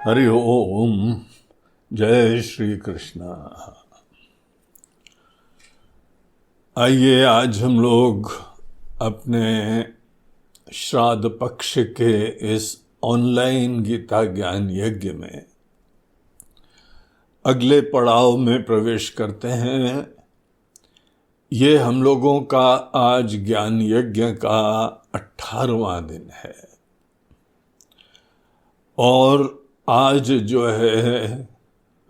हरि ओम। जय श्री कृष्ण। आइए आज हम लोग अपने श्राद्ध पक्ष के इस ऑनलाइन गीता ज्ञान यज्ञ में अगले पड़ाव में प्रवेश करते हैं। ये हम लोगों का आज ज्ञान यज्ञ का 18वां दिन है और आज जो है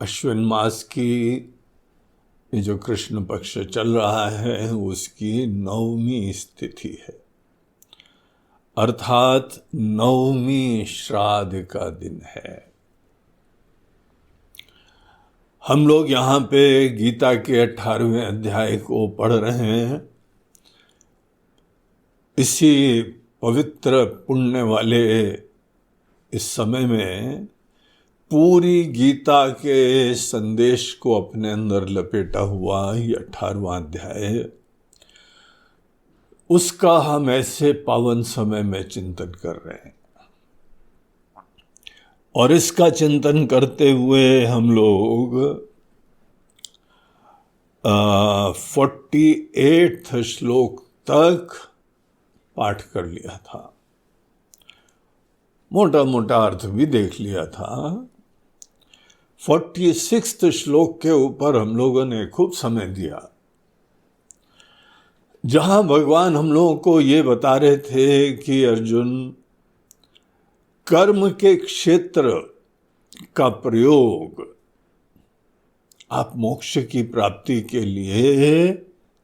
अश्विन मास की ये जो कृष्ण पक्ष चल रहा है उसकी 9वीं तिथि है, अर्थात 9वीं श्राद्ध का दिन है। हम लोग यहाँ पे गीता के 18वें अध्याय को पढ़ रहे हैं। इसी पवित्र पुण्य वाले इस समय में पूरी गीता के संदेश को अपने अंदर लपेटा हुआ ये 18वां अध्याय, उसका हम ऐसे पावन समय में चिंतन कर रहे हैं। और इसका चिंतन करते हुए हम लोग 48 श्लोक तक पाठ कर लिया था, मोटा मोटा अर्थ भी देख लिया था। 46 श्लोक के ऊपर हम लोगों ने खूब समय दिया, जहां भगवान हम लोगों को ये बता रहे थे कि अर्जुन, कर्म के क्षेत्र का प्रयोग आप मोक्ष की प्राप्ति के लिए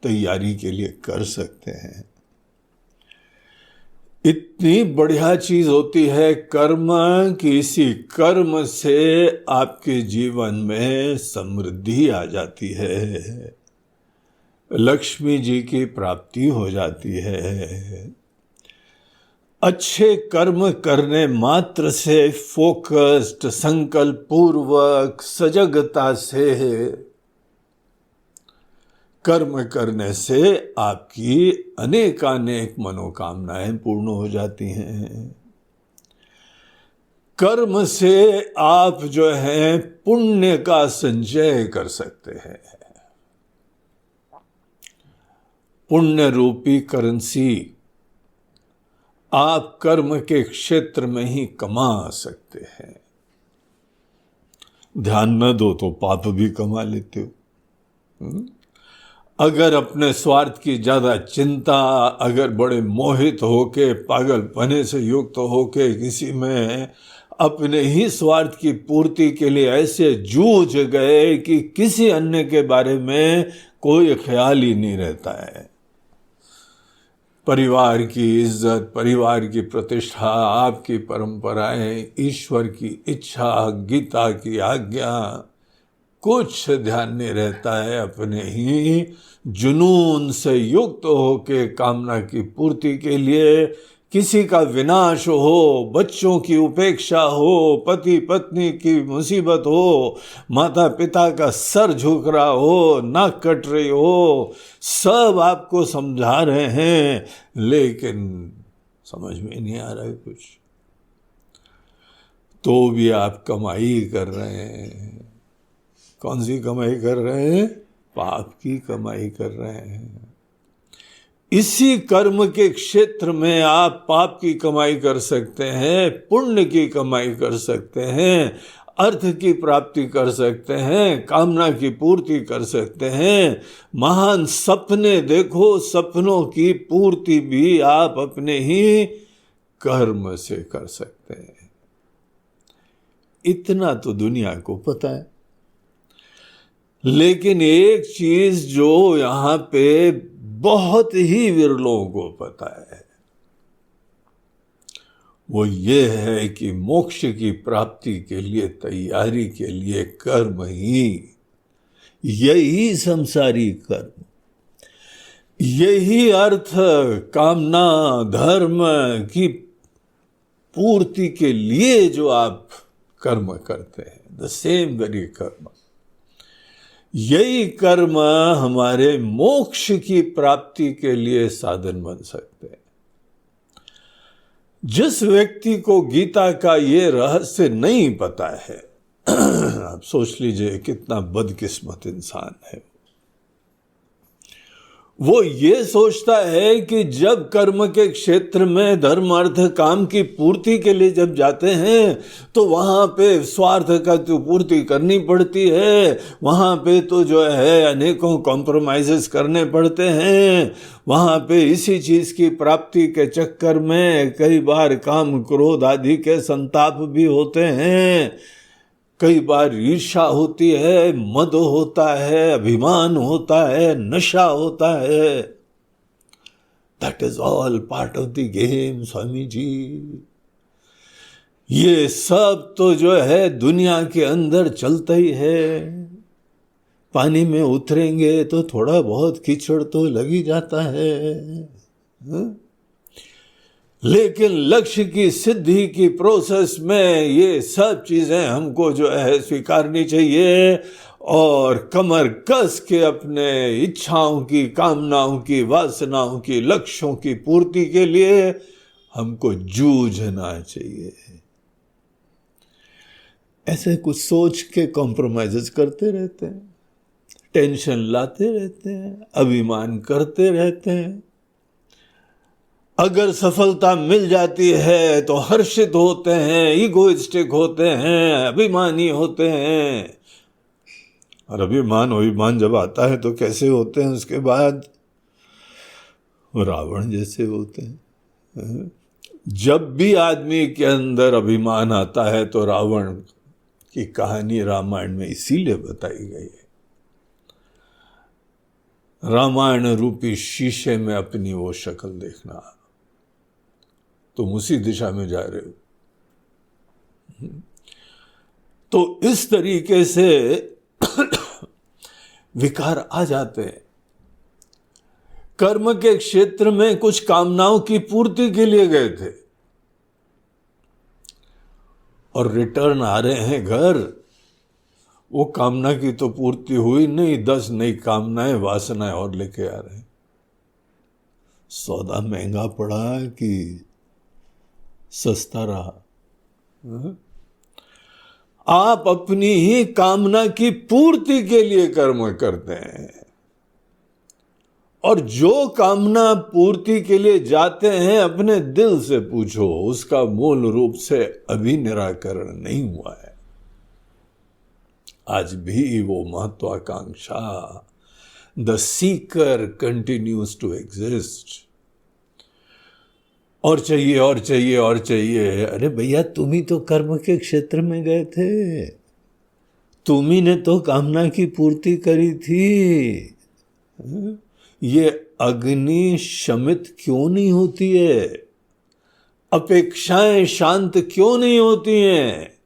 तैयारी के लिए कर सकते हैं। इतनी बढ़िया चीज होती है कर्म कि इसी कर्म से आपके जीवन में समृद्धि आ जाती है, लक्ष्मी जी की प्राप्ति हो जाती है। अच्छे कर्म करने मात्र से, फोकस्ड, संकल्प पूर्वक, सजगता से कर्म करने से आपकी अनेकानेक मनोकामनाएं पूर्ण हो जाती हैं। कर्म से आप जो है पुण्य का संचय कर सकते हैं। पुण्य रूपी करेंसी आप कर्म के क्षेत्र में ही कमा सकते हैं। ध्यान न दो तो पाप भी कमा लेते हो। अगर अपने स्वार्थ की ज्यादा चिंता, अगर बड़े मोहित होके, पागलपने से युक्त होके किसी में अपने ही स्वार्थ की पूर्ति के लिए ऐसे जूझ गए कि किसी अन्य के बारे में कोई ख्याल ही नहीं रहता है। परिवार की इज्जत, परिवार की प्रतिष्ठा, आपकी परंपराएं, ईश्वर की इच्छा, गीता की आज्ञा, कुछ ध्यान नहीं रहता है। अपने ही जुनून से युक्त होके कामना की पूर्ति के लिए किसी का विनाश हो, बच्चों की उपेक्षा हो, पति पत्नी की मुसीबत हो, माता पिता का सर झुक रहा हो, नाक कट रही हो, सब आपको समझा रहे हैं लेकिन समझ में नहीं आ रहा है कुछ। तो भी आप कमाई कर रहे हैं। कौन सी कमाई कर रहे हैं? पाप की कमाई कर रहे हैं। इसी कर्म के क्षेत्र में आप पाप की कमाई कर सकते हैं, पुण्य की कमाई कर सकते हैं, अर्थ की प्राप्ति कर सकते हैं, कामना की पूर्ति कर सकते हैं। महान सपने देखो, सपनों की पूर्ति भी आप अपने ही कर्म से कर सकते हैं। इतना तो दुनिया को पता है। लेकिन एक चीज जो यहां पे बहुत ही विरलों को पता है, वो ये है कि मोक्ष की प्राप्ति के लिए, तैयारी के लिए कर्म ही, यही संसारी कर्म, यही अर्थ, कामना, धर्म की पूर्ति के लिए जो आप कर्म करते हैं, द सेम वेरी कर्म, यही कर्म हमारे मोक्ष की प्राप्ति के लिए साधन बन सकते हैं। जिस व्यक्ति को गीता का ये रहस्य नहीं पता है, आप सोच लीजिए कितना बदकिस्मत इंसान है। वो ये सोचता है कि जब कर्म के क्षेत्र में धर्म अर्थ काम की पूर्ति के लिए जब जाते हैं तो वहां पे स्वार्थ का तो पूर्ति करनी पड़ती है, वहां पे तो जो है अनेकों कॉम्प्रोमाइजेस करने पड़ते हैं, वहां पे इसी चीज की प्राप्ति के चक्कर में कई बार काम क्रोध आदि के संताप भी होते हैं, कई बार ईर्ष्या होती है, मद होता है, अभिमान होता है, नशा होता है। That is all part of the game Swami ji. ये सब तो जो है दुनिया के अंदर चलता ही है। पानी में उतरेंगे तो थोड़ा बहुत कीचड़ तो लग ही जाता है, लेकिन लक्ष्य की सिद्धि की प्रोसेस में ये सब चीजें हमको जो है स्वीकारनी चाहिए और कमर कस के अपने इच्छाओं की, कामनाओं की, वासनाओं की, लक्ष्यों की पूर्ति के लिए हमको जूझना चाहिए। ऐसे कुछ सोच के कॉम्प्रोमाइजेस करते रहते हैं, टेंशन लाते रहते हैं, अभिमान करते रहते हैं। अगर सफलता मिल जाती है तो हर्षित होते हैं, ईगोइस्टिक होते हैं, अभिमानी होते हैं। और अभिमान जब आता है तो कैसे होते हैं उसके बाद? रावण जैसे होते हैं। जब भी आदमी के अंदर अभिमान आता है तो रावण की कहानी रामायण में इसीलिए बताई गई है। रामायण रूपी शीशे में अपनी वो शक्ल देखना, तुम उसी दिशा में जा रहे हो। तो इस तरीके से विकार आ जाते हैं। कर्म के क्षेत्र में कुछ कामनाओं की पूर्ति के लिए गए थे और रिटर्न आ रहे हैं घर, वो कामना की तो पूर्ति हुई नहीं, 10 नई कामनाएं, वासनाएं और लेके आ रहे हैं। सौदा महंगा पड़ा कि सस्ता रहा? आप अपनी ही कामना की पूर्ति के लिए कर्म करते हैं, और जो कामना पूर्ति के लिए जाते हैं अपने दिल से पूछो, उसका मूल रूप से अभी निराकरण नहीं हुआ है। आज भी वो महत्वाकांक्षा, the seeker continues to exist. और चाहिए और चाहिए और चाहिए। अरे भैया, तुम ही तो कर्म के क्षेत्र में गए थे, तुम ही ने तो कामना की पूर्ति करी थी। ये अग्नि शमित क्यों नहीं होती है? अपेक्षाएं शांत क्यों नहीं होती हैं?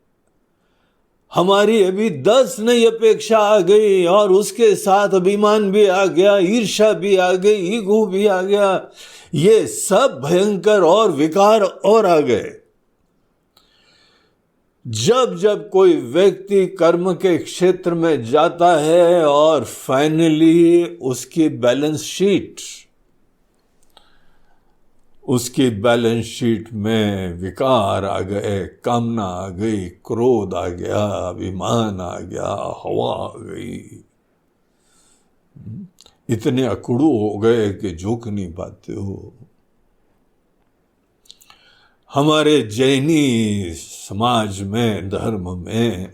हमारी अभी 10 नई अपेक्षा आ गई और उसके साथ अभिमान भी आ गया, ईर्ष्या भी आ गई, ईगो भी आ गया, ये सब भयंकर और विकार और आ गए। जब जब कोई व्यक्ति कर्म के क्षेत्र में जाता है और फाइनली उसकी बैलेंस शीट में विकार आ गए, कामना आ गई, क्रोध आ गया, अभिमान आ गया, हवा आ गई, इतने अकड़ू हो गए कि झुक नहीं पाते हो। हमारे जैनी समाज में, धर्म में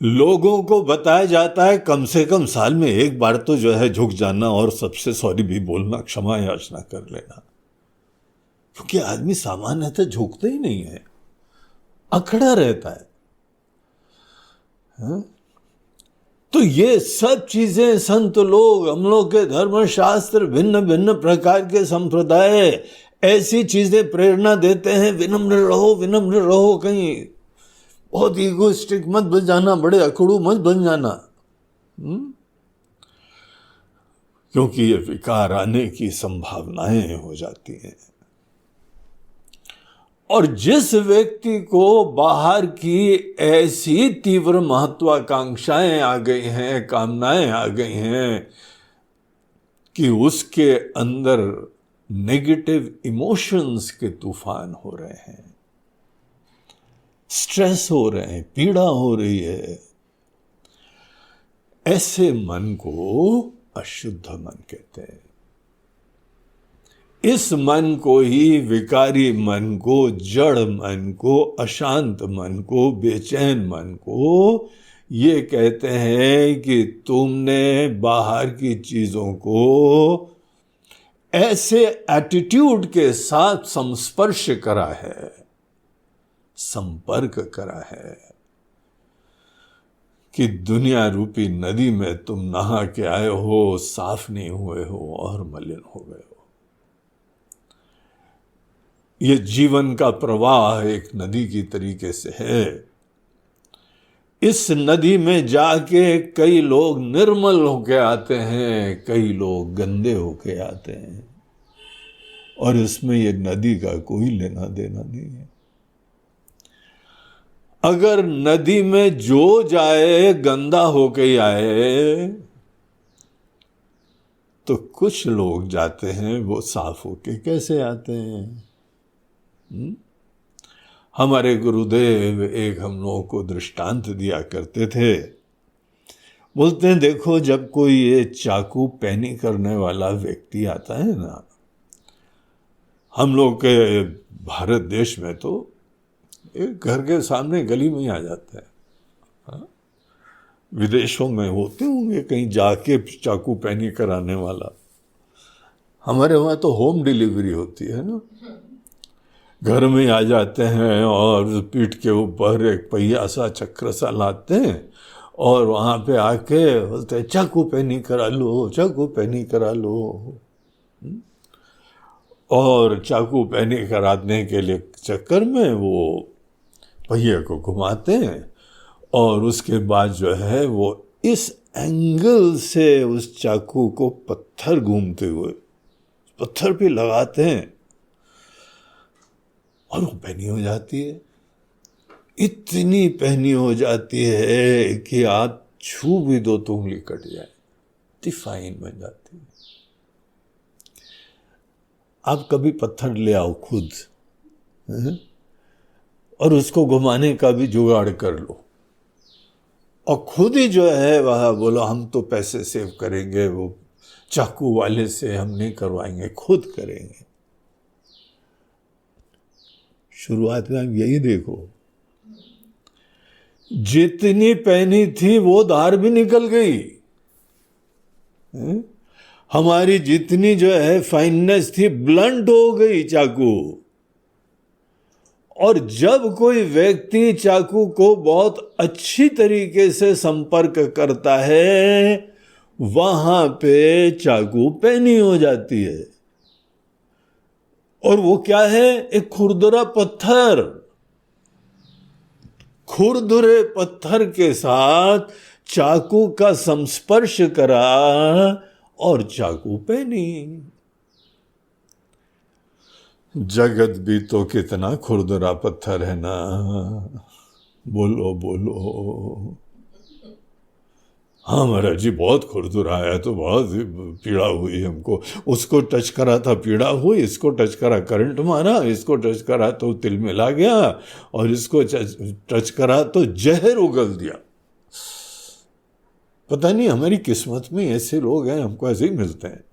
लोगों को बताया जाता है कम से कम साल में एक बार तो जो है झुक जाना और सबसे सॉरी भी बोलना, क्षमा याचना कर लेना। क्योंकि आदमी सामान्यतः झुकता ही नहीं है, अखड़ा रहता है। तो ये सब चीजें संत लोग, हम लोग के धर्मशास्त्र, भिन्न भिन्न प्रकार के संप्रदाय ऐसी चीजें प्रेरणा देते हैं, विनम्र रहो, कहीं बहुत ईगोइस्टिक मत बन जाना, बड़े अकड़ू मत बन जाना। क्योंकि ये विकार आने की संभावनाएं हो जाती हैं। और जिस व्यक्ति को बाहर की ऐसी तीव्र महत्वाकांक्षाएं आ गई हैं, कामनाएं आ गई हैं कि उसके अंदर नेगेटिव इमोशंस के तूफान हो रहे हैं, स्ट्रेस हो रहे हैं, पीड़ा हो रही है, ऐसे मन को अशुद्ध मन कहते हैं। इस मन को ही, विकारी मन को, जड़ मन को, अशांत मन को, बेचैन मन को ये कहते हैं कि तुमने बाहर की चीजों को ऐसे एटीट्यूड के साथ संस्पर्श करा है, संपर्क करा है कि दुनिया रूपी नदी में तुम नहा के आए हो, साफ नहीं हुए हो और मलिन हो गए हो। ये जीवन का प्रवाह एक नदी की तरीके से है। इस नदी में जाके कई लोग निर्मल होके आते हैं, कई लोग गंदे होके आते हैं, और इसमें ये नदी का कोई लेना देना नहीं है। अगर नदी में जो जाए गंदा होके आए, तो कुछ लोग जाते हैं वो साफ होके कैसे आते हैं? हमारे गुरुदेव एक हम लोगों को दृष्टांत दिया करते थे। बोलते हैं, देखो जब कोई ये चाकू पैनी करने वाला व्यक्ति आता है ना, हम लोग के भारत देश में तो एक घर के सामने गली में ही आ जाता है। हाँ? विदेशों में होते होंगे कहीं जाके चाकू पैनी कराने वाला। हमारे वहाँ तो होम डिलीवरी होती है ना, घर में आ जाते हैं और पीठ के ऊपर एक पहिया सा चक्र सा लाते हैं और वहाँ पे आके बोलते हैं चाकू पैनी करा लो, चाकू पैनी करा लो। और चाकू पैनी कराने के लिए चक्कर में वो पहिए को घुमाते हैं और उसके बाद जो है वो इस एंगल से उस चाकू को पत्थर घूमते हुए पत्थर पे लगाते हैं और वो पैनी हो जाती है। इतनी पैनी हो जाती है कि आप छू भी दो तो उंगली कट जाए, इतनी फाइन बन जाती है। आप कभी पत्थर ले आओ खुद और उसको घुमाने का भी जुगाड़ कर लो और खुद ही जो है वह बोलो हम तो पैसे सेव करेंगे, वो चाकू वाले से हम नहीं करवाएंगे, खुद करेंगे। शुरुआत में आप यही देखो, जितनी पैनी थी वो धार भी निकल गई। हमारी जितनी जो है फाइननेस थी ब्लंट हो गई चाकू। और जब कोई व्यक्ति चाकू को बहुत अच्छी तरीके से संपर्क करता है, वहां पे चाकू पैनी हो जाती है। और वो क्या है? एक खुरदुरा पत्थर। खुरदुरे पत्थर के साथ चाकू का संस्पर्श करा और चाकू पैनी। जगत भी तो कितना खुरदुरा पत्थर है ना। बोलो बोलो। हाँ महाराज जी बहुत खुरदुरा है, तो बहुत पीड़ा हुई हमको। उसको टच करा था पीड़ा हुई, इसको टच करा करंट मारा, इसको टच करा तो तिल मिला गया, और इसको टच करा तो जहर उगल दिया। पता नहीं हमारी किस्मत में ऐसे लोग हैं, हमको ऐसे ही मिलते हैं।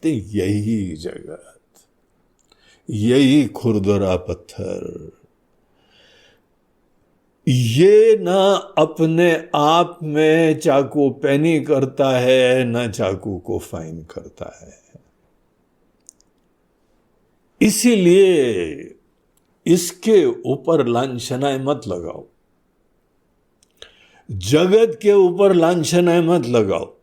तो यही जगत, यही खुरदुरा पत्थर, ये ना अपने आप में चाकू पैनी करता है, ना चाकू को फाइन करता है। इसीलिए इसके ऊपर लांछनाएं मत लगाओ, जगत के ऊपर लांछनाएं मत लगाओ।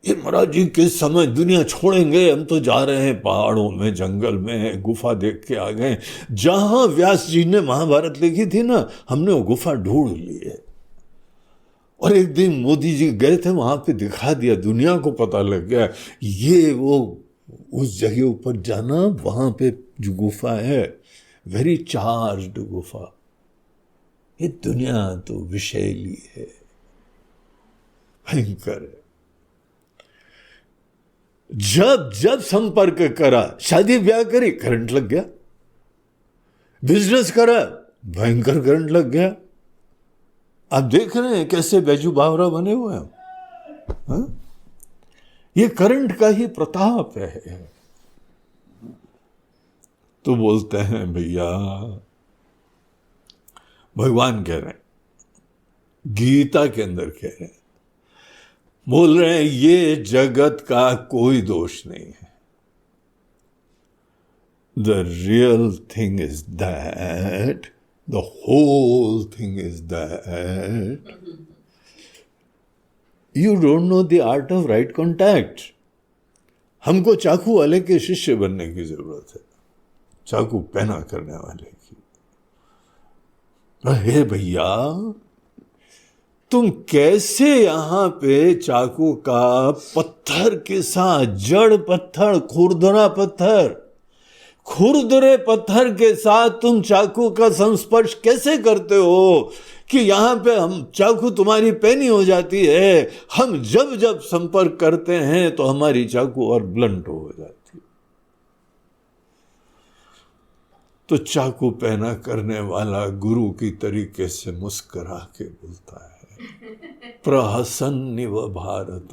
ये महाराज जी किस समय दुनिया छोड़ेंगे, हम तो जा रहे हैं पहाड़ों में, जंगल में, गुफा देख के आ गए। जहां व्यास जी ने महाभारत लिखी थी ना, हमने वो गुफा ढूंढ ली है। और एक दिन मोदी जी गए थे, वहां पे दिखा दिया, दुनिया को पता लग गया ये वो उस जगह ऊपर जाना, वहां पे जो गुफा है वेरी चार्ज्ड गुफा। ये दुनिया तो विषैली है, भयंकर है। जब जब संपर्क करा, शादी ब्याह करी, करंट लग गया, बिजनेस करा, भयंकर करंट लग गया। आप देख रहे हैं कैसे बैजू बावरा बने हुए हैं, हाँ? ये करंट का ही प्रताप है। तो बोलते हैं भैया, भगवान कह रहे हैं, गीता के अंदर कह रहे हैं, बोल रहे हैं ये जगत का कोई दोष नहीं है। The real thing is that, the whole thing is that you don't know the art of right contact. हमको चाकू वाले के शिष्य बनने की जरूरत है, चाकू पहना करने वाले की। हे भैया, तुम कैसे यहां पे चाकू का पत्थर के साथ, जड़ पत्थर, खुरदुरे पत्थर के साथ तुम चाकू का संस्पर्श कैसे करते हो कि यहां पे हम चाकू तुम्हारी पैनी हो जाती है। हम जब जब संपर्क करते हैं तो हमारी चाकू और ब्लंट हो जाती है। तो चाकू पहना करने वाला गुरु की तरीके से मुस्कुरा के बोलता है, प्रहसन्निव भारत।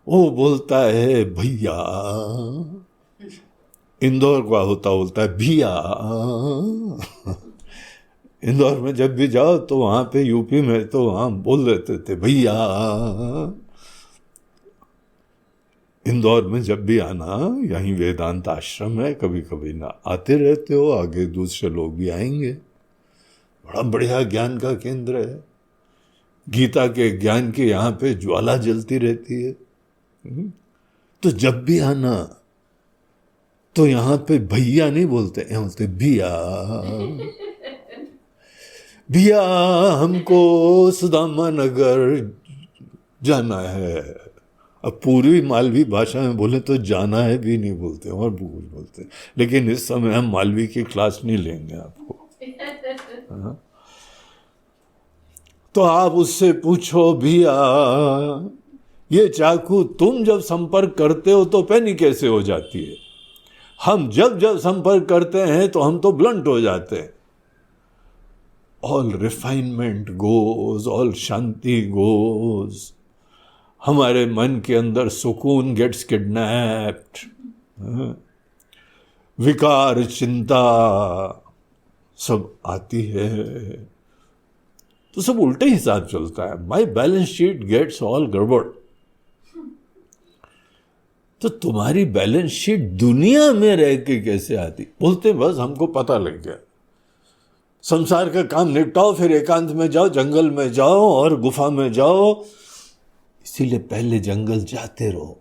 वो बोलता है भैया, इंदौर का होता बोलता है भैया। इंदौर में जब भी जाओ तो वहां पे, यूपी में तो वहां बोल देते थे भैया। इंदौर में जब भी आना, यहीं वेदांत आश्रम है, कभी कभी ना आते रहते हो, आगे दूसरे लोग भी आएंगे। बड़ा बढ़िया ज्ञान का केंद्र है, गीता के ज्ञान की यहाँ पे ज्वाला जलती रहती है। तो जब भी आना तो यहाँ पे भैया नहीं बोलते, यहाँ बोलते भैया। भैया हमको सुदामा नगर जाना है। अब पूरी मालवी भाषा में बोले तो जाना है भी नहीं बोलते और भूल बोलते, लेकिन इस समय हम मालवी की क्लास नहीं लेंगे आपको। हाँ? तो आप उससे पूछो भैया, ये चाकू तुम जब संपर्क करते हो तो पैनी कैसे हो जाती है? हम जब जब संपर्क करते हैं तो हम तो ब्लंट हो जाते हैं। ऑल रिफाइनमेंट गोज, ऑल शांति गोज, हमारे मन के अंदर सुकून गेट्स किडनैप्ड, विकार, चिंता सब आती है, तो सब उल्टे हिसाब चलता है। My balance sheet gets all गड़बड़। तो तुम्हारी बैलेंस शीट दुनिया में रह के कैसे आती? बोलते बस हमको पता लग गया, संसार का काम निपटाओ, फिर एकांत में जाओ, जंगल में जाओ और गुफा में जाओ। इसीलिए पहले जंगल जाते रहो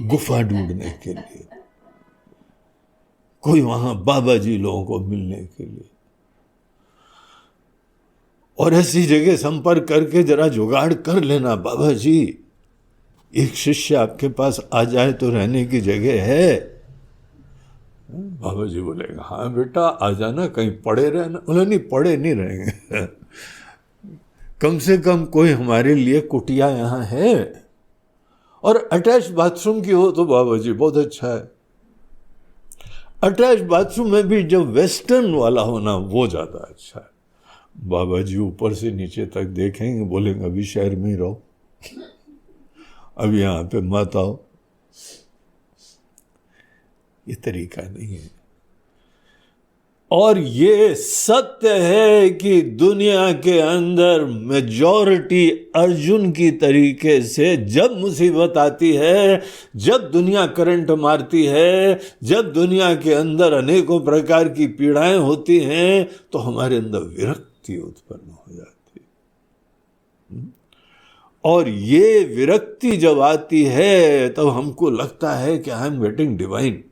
गुफा ढूंढने के लिए, कोई वहां बाबा जी लोगों को मिलने के लिए, और ऐसी जगह संपर्क करके जरा जुगाड़ कर लेना। बाबा जी, एक शिष्य आपके पास आ जाए तो रहने की जगह है? बाबा जी बोलेगा हाँ बेटा आ जाना, कहीं पड़े रहना। बोले नहीं, पड़े नहीं रहेंगे, कम से कम कोई हमारे लिए कुटिया यहाँ है, और अटैच बाथरूम की हो तो बाबा जी बहुत अच्छा है। अटैच बाथरूम में भी जब वेस्टर्न वाला होना वो ज़्यादा अच्छा है। बाबा जी ऊपर से नीचे तक देखेंगे, बोलेंगे अभी शहर में ही रहो, अब यहाँ पे मत आओ। ये तरीका नहीं है। और ये सत्य है कि दुनिया के अंदर मेजॉरिटी अर्जुन की तरीके से जब मुसीबत आती है, जब दुनिया करंट मारती है, जब दुनिया के अंदर अनेकों प्रकार की पीड़ाएं होती हैं, तो हमारे अंदर विरक्ति उत्पन्न हो जाती है। और ये विरक्ति जब आती है तब हमको लगता है कि आई एम गेटिंग डिवाइन।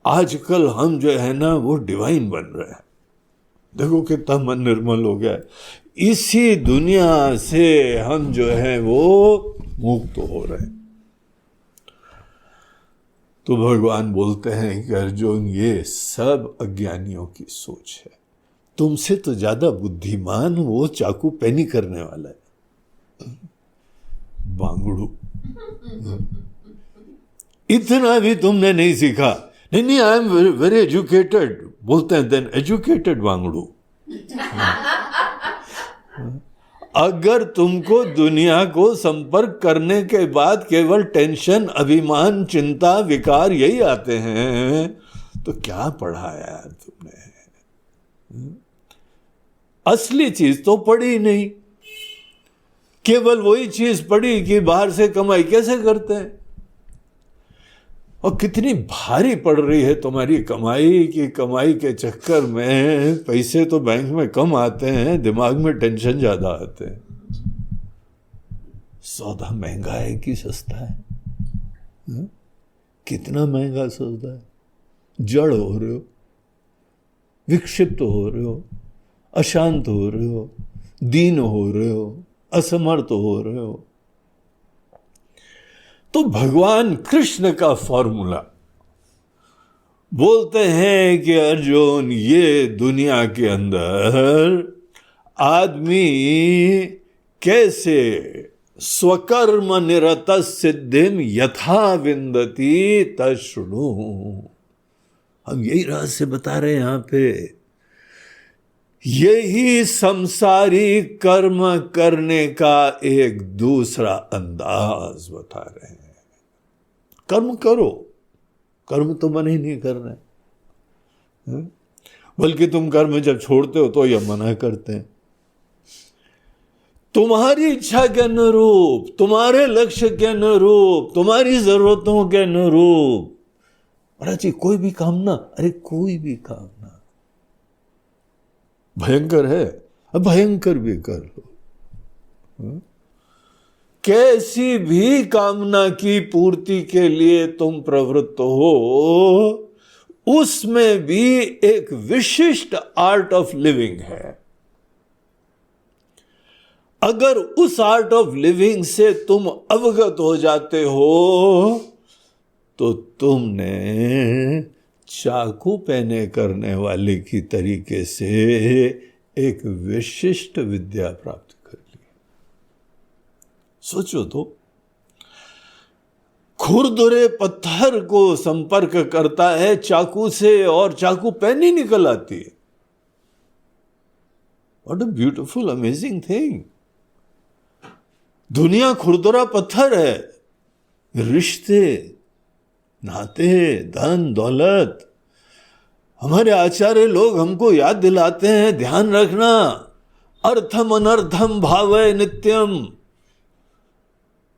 आजकल हम जो है ना वो डिवाइन बन रहे हैं। देखो कितना मन निर्मल हो गया है। इसी दुनिया से हम जो है वो मुक्त हो रहे हैं। तो भगवान बोलते हैं कि अर्जुन ये सब अज्ञानियों की सोच है, तुमसे तो ज्यादा बुद्धिमान वो चाकू पैनी करने वाला है। वांगड़ू। इतना भी तुमने नहीं सीखा। नहीं, आई एम वेरी एजुकेटेड बोलते हैं, देन एजुकेटेड वांगड़ू। अगर तुमको दुनिया को संपर्क करने के बाद केवल टेंशन, अभिमान, चिंता, विकार यही आते हैं, तो क्या पढ़ा यार तुमने? असली चीज तो पढ़ी ही नहीं, केवल वही चीज पढ़ी कि बाहर से कमाई कैसे करते हैं। और कितनी भारी पड़ रही है तुम्हारी कमाई कि कमाई के चक्कर में पैसे तो बैंक में कम आते हैं, दिमाग में टेंशन ज्यादा आते हैं। सौदा महंगा है कि सस्ता है? कितना महंगा सौदा है। जड़ हो रहे हो, विक्षिप्त हो रहे हो, अशांत हो रहे हो, दीन हो रहे हो, असमर्थ हो रहे हो। तो भगवान कृष्ण का फॉर्मूला बोलते हैं कि अर्जुन, ये दुनिया के अंदर आदमी कैसे स्वकर्म निरत सिद्धिम यथा विंदति तशृणु। हम यही रहस्य बता रहे हैं यहां पे। यही संसारी कर्म करने का एक दूसरा अंदाज बता रहे हैं। कर्म करो, कर्म तो मन ही नहीं करना है, बल्कि तुम कर्म जब छोड़ते हो तो यह मना करते हैं। तुम्हारी इच्छा के अनुरूप, तुम्हारे लक्ष्य के अनुरूप, तुम्हारी जरूरतों के अनुरूप। महाराज जी, कोई भी कामना, अरे कोई भी कामना भयंकर है, अब भयंकर भी कर लो। कैसी भी कामना की पूर्ति के लिए तुम प्रवृत्त हो, उसमें भी एक विशिष्ट आर्ट ऑफ लिविंग है। अगर उस आर्ट ऑफ लिविंग से तुम अवगत हो जाते हो तो तुमने चाकू पहने करने वाले की तरीके से एक विशिष्ट विद्या प्राप्त कर ली। सोचो तो, खुरदुरे पत्थर को संपर्क करता है चाकू से और चाकू पेन ही निकल आती है। What a beautiful amazing thing. दुनिया खुरदुरा पत्थर है, रिश्ते, नाते, धन दौलत। हमारे आचार्य लोग हमको याद दिलाते हैं, ध्यान रखना, अर्थम अनर्थम भावय नित्यम।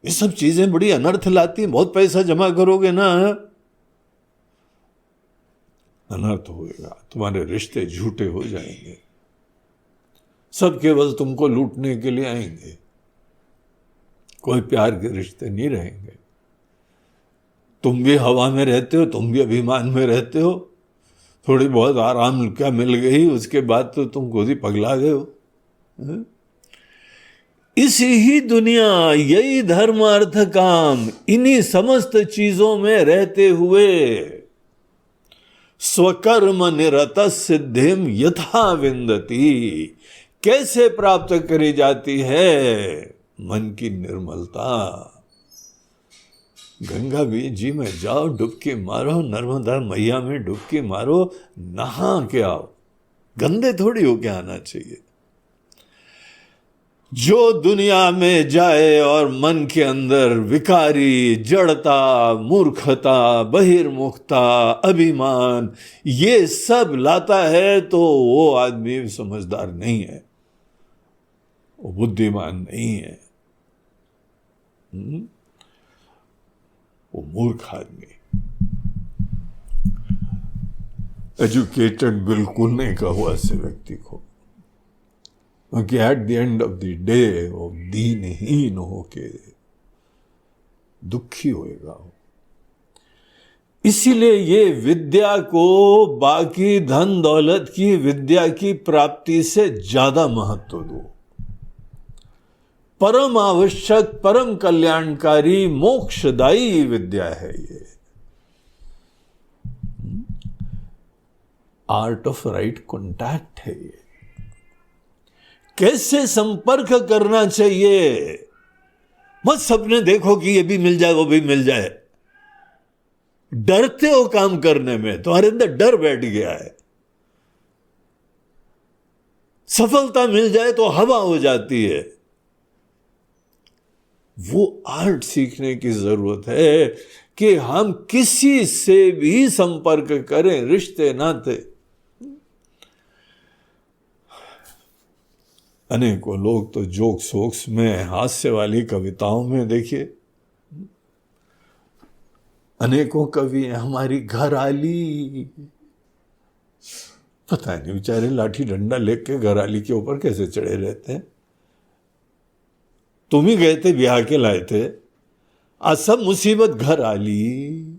ये सब चीजें बड़ी अनर्थ लाती हैं। बहुत पैसा जमा करोगे ना, अनर्थ होएगा, तुम्हारे रिश्ते झूठे हो जाएंगे, सब केवल तुमको लूटने के लिए आएंगे, कोई प्यार के रिश्ते नहीं रहेंगे। तुम भी हवा में रहते हो, तुम भी अभिमान में रहते हो, थोड़ी बहुत आराम क्या मिल गई, उसके बाद तो तुम खुद ही पगला गए हो। इसी ही दुनिया, यही धर्म अर्थ काम, इन्हीं समस्त चीजों में रहते हुए स्वकर्म निरत सिद्धिम यथा विंदति कैसे प्राप्त करी जाती है? मन की निर्मलता। गंगा जी में जाओ, डुबकी मारो, नर्मदा मैया में डुबकी मारो, नहा के आओ, गंदे थोड़ी होके आना चाहिए। जो दुनिया में जाए और मन के अंदर विकारी, जड़ता, मूर्खता, बहिर्मुखता, अभिमान, ये सब लाता है तो वो आदमी समझदार नहीं है, वो बुद्धिमान नहीं है, वो मूर्ख आदमी। एजुकेटेड बिल्कुल नहीं कहा ऐसे व्यक्ति को, क्योंकि at the end of the day वो दीनहीन होके दुखी होएगा। इसीलिए ये विद्या को बाकी धन दौलत की विद्या की प्राप्ति से ज्यादा महत्व दो। परम आवश्यक, परम कल्याणकारी, मोक्षदायी विद्या है ये। आर्ट ऑफ राइट कॉन्टैक्ट है ये। कैसे संपर्क करना चाहिए, मत सपने देखो कि ये भी मिल जाए वो भी मिल जाए। डरते हो काम करने में, तुम्हारे अंदर डर बैठ गया है। सफलता मिल जाए तो हवा हो जाती है। वो आर्ट सीखने की जरूरत है कि हम किसी से भी संपर्क करें, रिश्ते नाते। अनेकों लोग तो जोक्स वोक्स में, हास्य वाली कविताओं में देखिए, अनेकों कवि हैं। हमारी घरआली, पता नहीं बेचारे लाठी डंडा लेके घरआली के ऊपर कैसे चढ़े रहते हैं। तुम ही गए थे, ब्याह के लाए थे, आज सब मुसीबत घरआली।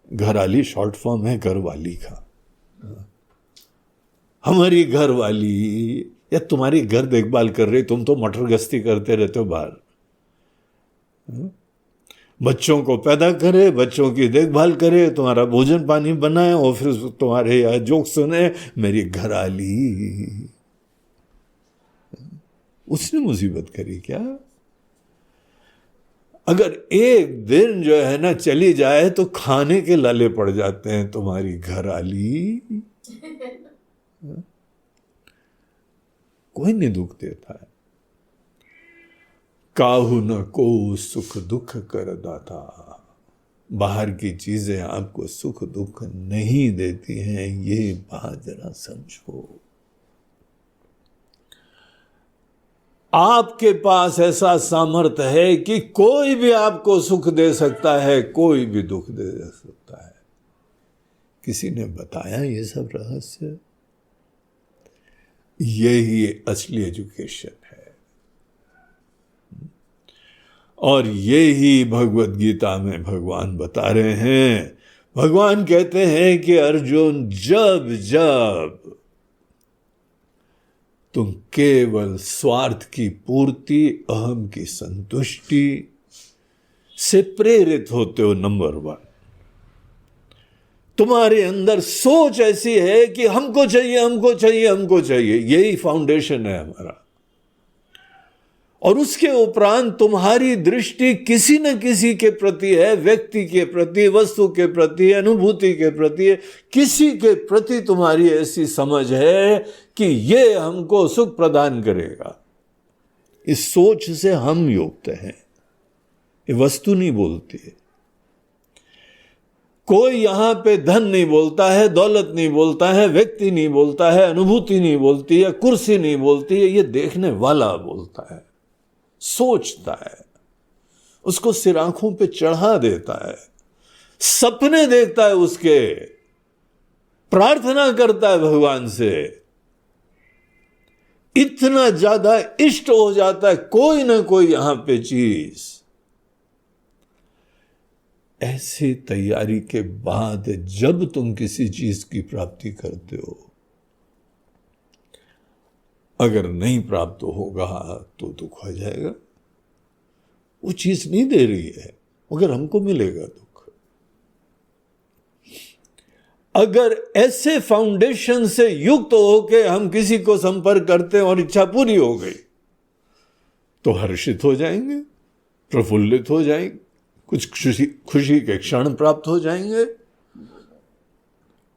घरआली शॉर्ट फॉर्म है घरवाली का। हमारी घरवाली, या तुम्हारी घर देखभाल कर रही, तुम तो मटर गश्ती करते रहते हो बाहर। बच्चों को पैदा करे, बच्चों की देखभाल करे, तुम्हारा भोजन पानी बनाए और फिर तुम्हारे यहाँ जोक सुने, मेरी घरआली। उसने मुसीबत करी क्या? अगर एक दिन जो है ना चली जाए तो खाने के लाले पड़ जाते हैं तुम्हारी घरआली। कोई नहीं दुख देता है। काहू न को सुख दुख कर दाता। बाहर की चीजें आपको सुख दुख नहीं देती हैं, ये बात जरा समझो। आपके पास ऐसा सामर्थ्य है कि कोई भी आपको सुख दे सकता है, कोई भी दुख दे सकता है। किसी ने बताया ये सब रहस्य? यही असली एजुकेशन है। और यही भगवत गीता में भगवान बता रहे हैं। भगवान कहते हैं कि अर्जुन, जब जब तुम केवल स्वार्थ की पूर्ति, अहम की संतुष्टि से प्रेरित होते हो, नंबर 1, तुम्हारे अंदर सोच ऐसी है कि हमको चाहिए, हमको चाहिए, हमको चाहिए, यही फाउंडेशन है हमारा। और उसके उपरांत तुम्हारी दृष्टि किसी न किसी के प्रति है, व्यक्ति के प्रति, वस्तु के प्रति, अनुभूति के प्रति, किसी के प्रति तुम्हारी ऐसी समझ है कि ये हमको सुख प्रदान करेगा। इस सोच से हम युक्त हैं। ये वस्तु नहीं बोलती है। कोई यहां पे धन नहीं बोलता है, दौलत नहीं बोलता है, व्यक्ति नहीं बोलता है, अनुभूति नहीं बोलती है, कुर्सी नहीं बोलती है, ये देखने वाला बोलता है, सोचता है, उसको सिर आंखों पे चढ़ा देता है, सपने देखता है, उसके प्रार्थना करता है भगवान से, इतना ज्यादा इष्ट हो जाता है कोई ना कोई यहां पे चीज। ऐसी तैयारी के बाद जब तुम किसी चीज की प्राप्ति करते हो, अगर नहीं प्राप्त होगा तो दुख हो जाएगा। वो चीज नहीं दे रही है मगर हमको मिलेगा दुख। अगर ऐसे फाउंडेशन से युक्त होके हम किसी को संपर्क करते हैं और इच्छा पूरी हो गई तो हर्षित हो जाएंगे, प्रफुल्लित हो जाएंगे, कुछ खुशी के क्षण प्राप्त हो जाएंगे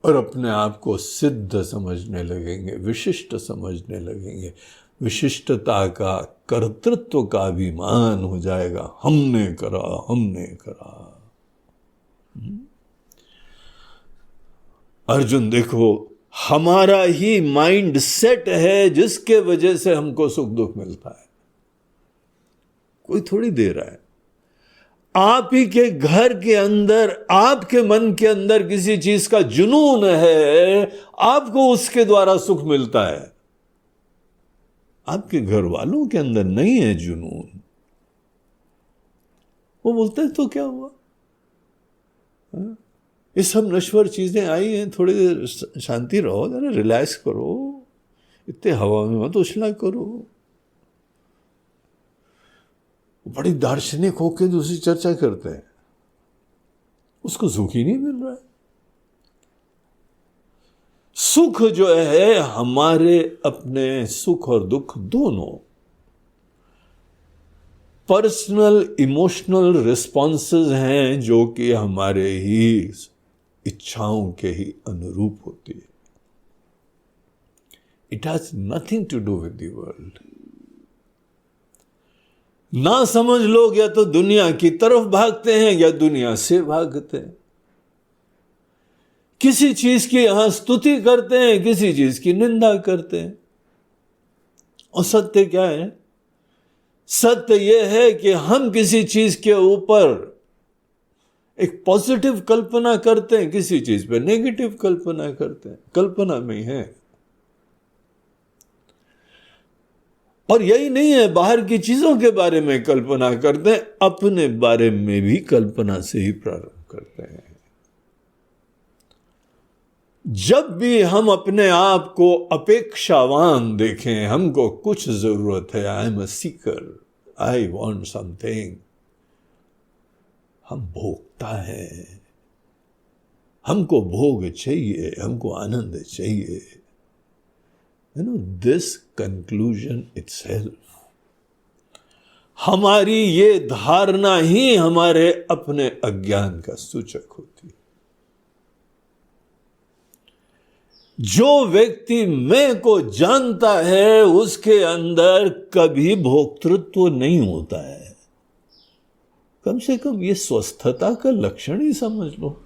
और अपने आप को सिद्ध समझने लगेंगे, विशिष्ट समझने लगेंगे। विशिष्टता का, कर्तृत्व का अभिमान हो जाएगा, हमने करा, हमने करा। अर्जुन देखो, हमारा ही माइंड सेट है जिसके वजह से हमको सुख दुख मिलता है। कोई थोड़ी दे रहा है। आप ही के घर के अंदर, आपके मन के अंदर किसी चीज का जुनून है, आपको उसके द्वारा सुख मिलता है। आपके घर वालों के अंदर नहीं है जुनून। वो बोलते हैं तो क्या हुआ, ये सब नश्वर चीजें आई हैं, थोड़ी देर शांति रहो, जरा रिलैक्स करो, इतने हवा में मत उछला करो। बड़ी दार्शनिक होकर दूसरी चर्चा करते हैं, उसको सुख ही नहीं मिल रहा है। सुख जो है हमारे अपने सुख और दुख दोनों पर्सनल इमोशनल रिस्पॉन्सेज हैं जो कि हमारे ही इच्छाओं के ही अनुरूप होती है. It has nothing to do with the world. ना समझ लोग या तो दुनिया की तरफ भागते हैं या दुनिया से भागते हैं. किसी चीज की यहां स्तुति करते हैं, किसी चीज की निंदा करते हैं. और सत्य क्या है? सत्य यह है कि हम किसी चीज के ऊपर एक पॉजिटिव कल्पना करते हैं, किसी चीज पे नेगेटिव कल्पना करते हैं. कल्पना में ही है. और यही नहीं है, बाहर की चीजों के बारे में कल्पना करते हैं, अपने बारे में भी कल्पना से ही प्रारंभ करते हैं. जब भी हम अपने आप को अपेक्षावान देखें, हमको कुछ जरूरत है, I am a Sikar, I want something, हम भोगता है. हमको भोग चाहिए, हमको आनंद चाहिए. दिस कंक्लूजन इटसेल्फ, हमारी ये धारणा ही हमारे अपने अज्ञान का सूचक होती है. जो व्यक्ति मैं को जानता है उसके अंदर कभी भोक्तृत्व नहीं होता है. कम से कम ये स्वस्थता का लक्षण ही समझ लो.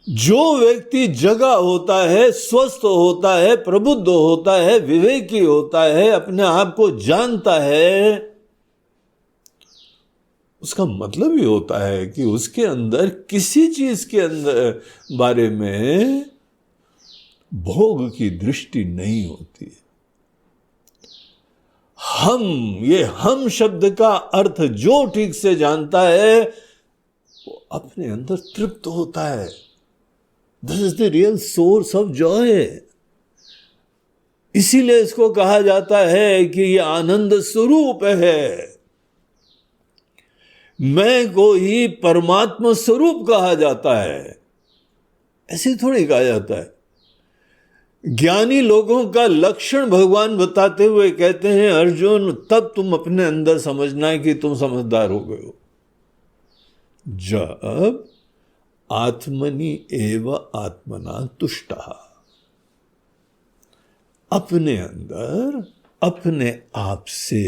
जो व्यक्ति जगा होता है, स्वस्थ होता है, प्रबुद्ध होता है, विवेकी होता है, अपने आप को जानता है, उसका मतलब ही होता है कि उसके अंदर किसी चीज के अंदर बारे में भोग की दृष्टि नहीं होती. हम शब्द का अर्थ जो ठीक से जानता है वो अपने अंदर तृप्त होता है. This is the real source of Joy. इसीलिए इसको कहा जाता है कि ये आनंद स्वरूप है. मैं को ही परमात्मा स्वरूप कहा जाता है. ऐसे थोड़ी कहा जाता है. ज्ञानी लोगों का लक्षण भगवान बताते हुए कहते हैं, अर्जुन तब तुम अपने अंदर समझना है कि तुम समझदार हो गए हो जब आत्मनि एव आत्मना तुष्टः, अपने अंदर अपने आप से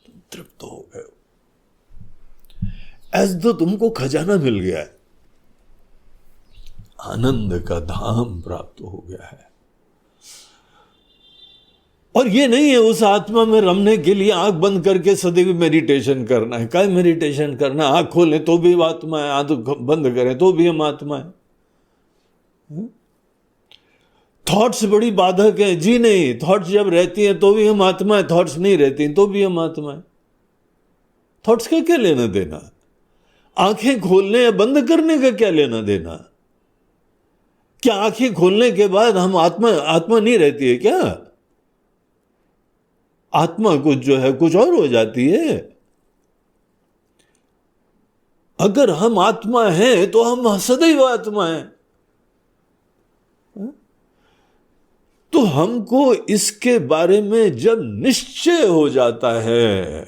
तुम तृप्त हो गए हो. ऐसा तो तुमको खजाना मिल गया है, आनंद का धाम प्राप्त हो गया है. और ये नहीं है उस आत्मा में रमने के लिए आंख बंद करके सदैव मेडिटेशन करना है. क्या मेडिटेशन करना? आंख खोलें तो भी आत्मा है, आंख बंद करें तो भी हम आत्मा है. थॉट्स बड़ी बाधक है जी. नहीं, थॉट्स जब रहती हैं तो भी हम आत्मा है, थॉट्स नहीं रहती तो भी हम आत्मा है. थॉट्स का क्या लेना देना? आंखें खोलने या बंद करने का क्या लेना देना? क्या आंखें खोलने के बाद हम आत्मा नहीं रहती है क्या? आत्मा कुछ जो है कुछ और हो जाती है. अगर हम आत्मा हैं तो हम सदैव आत्मा हैं. तो हमको इसके बारे में जब निश्चय हो जाता है,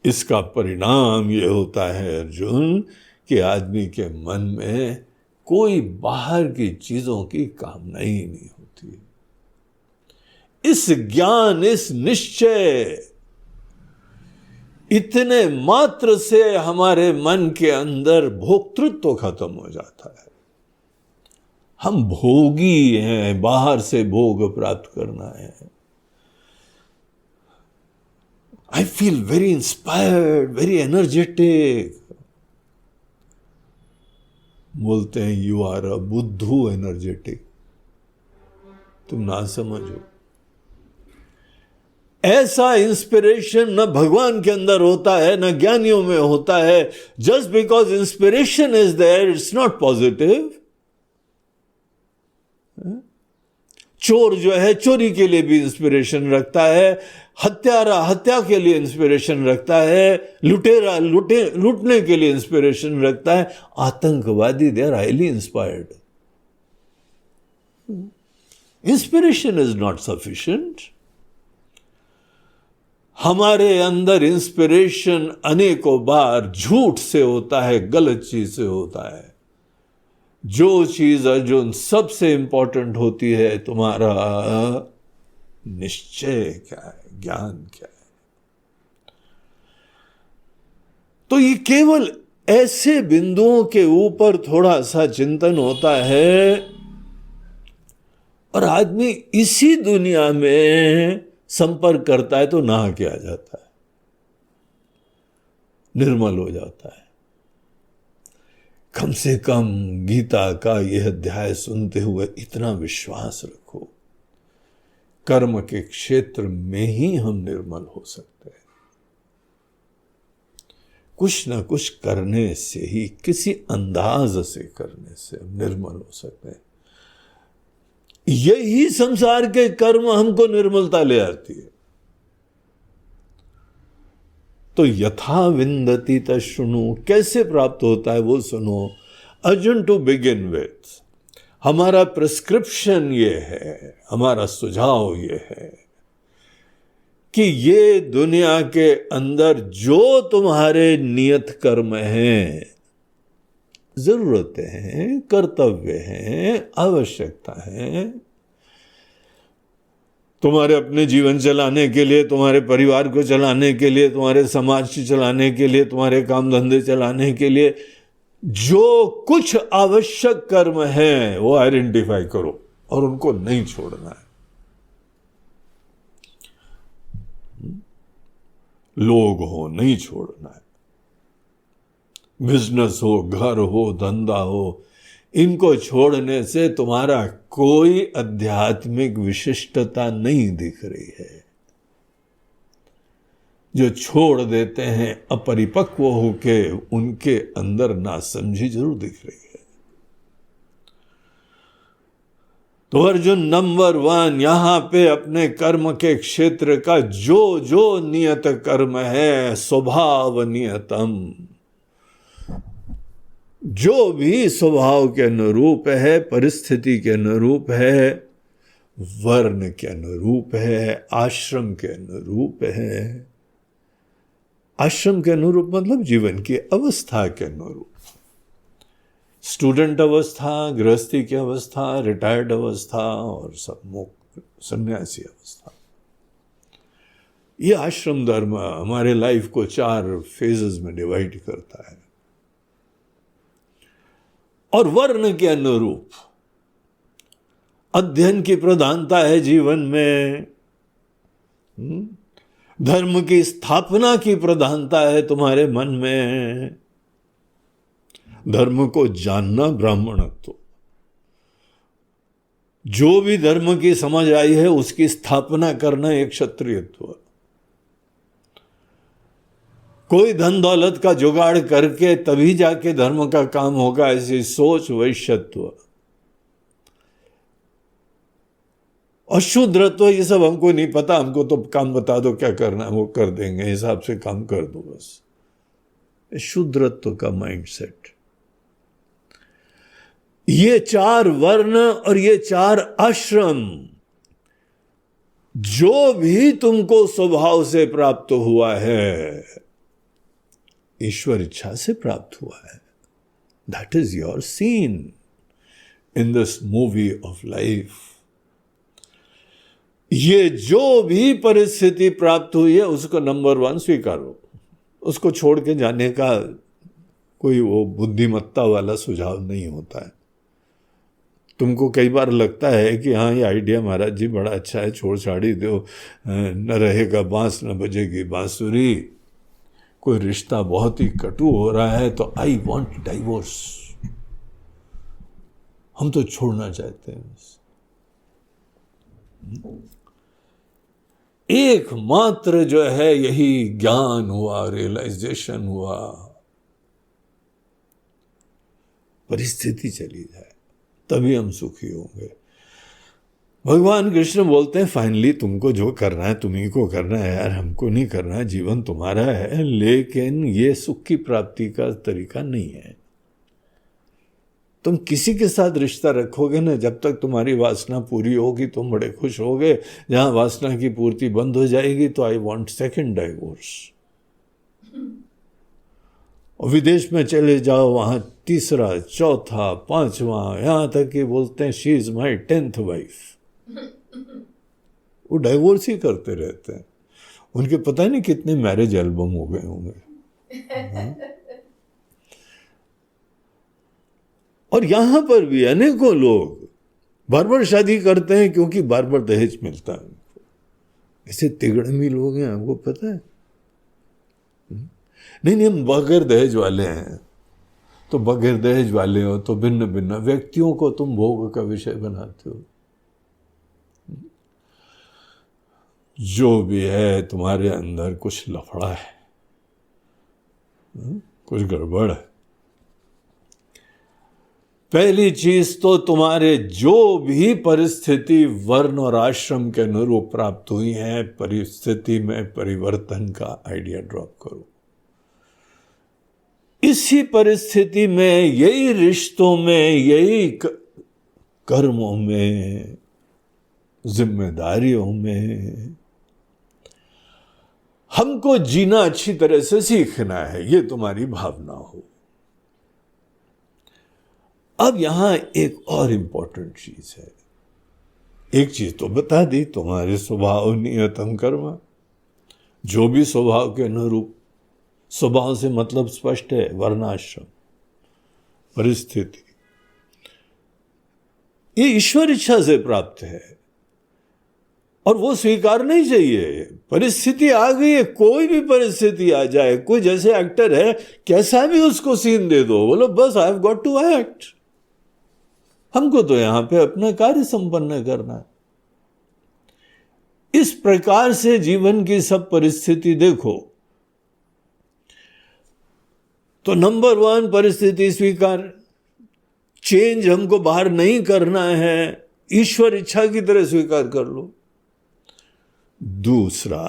इसका परिणाम यह होता है अर्जुन कि आदमी के मन में कोई बाहर की चीजों की कामना ही नहीं होती. इस ज्ञान, इस निश्चय, इतने मात्र से हमारे मन के अंदर भोक्तृत्व खत्म हो जाता है. हम भोगी हैं, बाहर से भोग प्राप्त करना है. I feel very inspired, very energetic. बोलते हैं यू आर अ बुद्धू एनर्जेटिक. तुम ना समझो. ऐसा इंस्पिरेशन न भगवान के अंदर होता है न ज्ञानियों में होता है. Just because inspiration is there, it's not positive. चोर जो है चोरी के लिए भी इंस्पिरेशन रखता है, हत्यारा हत्या के लिए इंस्पिरेशन रखता है, लुटेरा लूटने के लिए इंस्पिरेशन रखता है, आतंकवादी they are highly inspired. Inspiration is not sufficient. हमारे अंदर इंस्पिरेशन अनेकों बार झूठ से होता है, गलत चीज से होता है। जो चीज अर्जुन सबसे इंपॉर्टेंट होती है, तुम्हारा निश्चय क्या है, ज्ञान क्या है। तो ये केवल ऐसे बिंदुओं के ऊपर थोड़ा सा चिंतन होता है और आदमी इसी दुनिया में संपर्क करता है तो नहा के आ जाता है, निर्मल हो जाता है। कम से कम गीता का यह अध्याय सुनते हुए इतना विश्वास रखो, कर्म के क्षेत्र में ही हम निर्मल हो सकते हैं। कुछ ना कुछ करने से ही, किसी अंदाज से करने से हम निर्मल हो सकते हैं। यही संसार के कर्म हमको निर्मलता ले आती है। तो यथा विंदति तशृणु, कैसे प्राप्त होता है वो सुनो। अर्जुन, टू बिगिन विथ, हमारा प्रिस्क्रिप्शन ये है, हमारा सुझाव ये है कि ये दुनिया के अंदर जो तुम्हारे नियत कर्म हैं, जरूरतें हैं, कर्तव्य हैं, आवश्यकता है, तुम्हारे अपने जीवन चलाने के लिए, तुम्हारे परिवार को चलाने के लिए, तुम्हारे समाज को चलाने के लिए, तुम्हारे काम धंधे चलाने के लिए, जो कुछ आवश्यक कर्म है वो आइडेंटिफाई करो और उनको नहीं छोड़ना है। लोग हो नहीं छोड़ना है, बिजनेस हो, घर हो, धंधा हो, इनको छोड़ने से तुम्हारा कोई आध्यात्मिक विशिष्टता नहीं दिख रही है। जो छोड़ देते हैं अपरिपक्व होके, उनके अंदर नासमझी जरूर दिख रही है। तो अर्जुन, नंबर 1 यहां पे अपने कर्म के क्षेत्र का जो जो नियत कर्म है, स्वभाव नियतम, जो भी स्वभाव के अनुरूप है, परिस्थिति के अनुरूप है, वर्ण के अनुरूप है, आश्रम के अनुरूप है। आश्रम के अनुरूप मतलब जीवन की अवस्था के अनुरूप, स्टूडेंट अवस्था, गृहस्थी की अवस्था, रिटायर्ड अवस्था और सब मुक्त सन्यासी अवस्था। ये आश्रम धर्म हमारे लाइफ को 4 फेजेस में डिवाइड करता है। और वर्ण के अनुरूप अध्ययन की प्रधानता है जीवन में, धर्म की स्थापना की प्रधानता है तुम्हारे मन में, धर्म को जानना ब्राह्मणत्व, जो भी धर्म की समझ आई है उसकी स्थापना करना एक क्षत्रियत्व। कोई धन दौलत का जुगाड़ करके तभी जाके धर्म का काम होगा, ऐसी सोच वैश्यत्व। और शूद्रत्व ये सब हमको नहीं पता, हमको तो काम बता दो क्या करना है वो कर देंगे, हिसाब से काम कर दो बस, शूद्रत्व का माइंडसेट। ये 4 वर्ण और ये 4 आश्रम जो भी तुमको स्वभाव से प्राप्त हुआ है, ईश्वर इच्छा से प्राप्त हुआ है। That is your seen in this movie of life. ये जो भी परिस्थिति प्राप्त हुई है उसको नंबर 1 स्वीकारो, उसको छोड़ के जाने का कोई वो बुद्धिमत्ता वाला सुझाव नहीं होता है। तुमको कई बार लगता है कि हाँ ये आइडिया महाराज जी बड़ा अच्छा है, छोड़ छाड़ी दो, न रहेगा बांस न बजेगी बांसुरी, कोई रिश्ता बहुत ही कटु हो रहा है तो आई वॉन्ट डाइवोर्स, हम तो छोड़ना चाहते हैं। एकमात्र जो है यही ज्ञान हुआ, रियलाइजेशन हुआ, परिस्थिति चली जाए तभी हम सुखी होंगे। भगवान कृष्ण बोलते हैं फाइनली तुमको जो करना है तुम्ही को करना है यार, हमको नहीं करना है, जीवन तुम्हारा है, लेकिन ये सुख की प्राप्ति का तरीका नहीं है। तुम किसी के साथ रिश्ता रखोगे ना, जब तक तुम्हारी वासना पूरी होगी तुम बड़े खुश होगे। जहां वासना की पूर्ति बंद हो जाएगी तो आई वांट सेकंड डाइवोर्स। और विदेश में चले जाओ, वहां तीसरा, चौथा, पांचवा, यहां तक कि बोलते हैं she is my 10th wife. वो डाइवोर्स ही करते रहते हैं। उनके पता नहीं कितने मैरिज एल्बम हो गए होंगे। और यहां पर भी अनेकों लोग बार बार शादी करते हैं क्योंकि बार बार दहेज मिलता है उनको। ऐसे तिगड़मी लोग हैं, आपको पता है। नहीं, हम बगैर दहेज वाले हैं। तो बगैर दहेज वाले हो तो भिन्न भिन्न व्यक्तियों को तुम भोग का विषय बनाते हो। जो भी है तुम्हारे अंदर कुछ लफड़ा है, कुछ गड़बड़ है। पहली चीज तो तुम्हारे जो भी परिस्थिति वर्ण और आश्रम के अनुरूप प्राप्त हुई है, परिस्थिति में परिवर्तन का आइडिया ड्रॉप करो। इसी परिस्थिति में, यही रिश्तों में, यही कर्मों में, जिम्मेदारियों में हमको जीना अच्छी तरह से सीखना है, ये तुम्हारी भावना हो। अब यहां एक और इंपॉर्टेंट चीज है। एक चीज तो बता दी, तुम्हारे स्वभाव नियतम कर्म, जो भी स्वभाव के अनुरूप। स्वभाव से मतलब स्पष्ट है, वर्णाश्रम, परिस्थिति, ये ईश्वर इच्छा से प्राप्त है और वो स्वीकार नहीं चाहिए। परिस्थिति आ गई है, कोई भी परिस्थिति आ जाए, कोई जैसे एक्टर है कैसा भी उसको सीन दे दो, बोलो बस I have got to act. हमको तो यहां पे अपना कार्य संपन्न करना है। इस प्रकार से जीवन की सब परिस्थिति देखो तो नंबर 1 परिस्थिति स्वीकार, चेंज हमको बाहर नहीं करना है, ईश्वर इच्छा की तरह स्वीकार कर लो। दूसरा,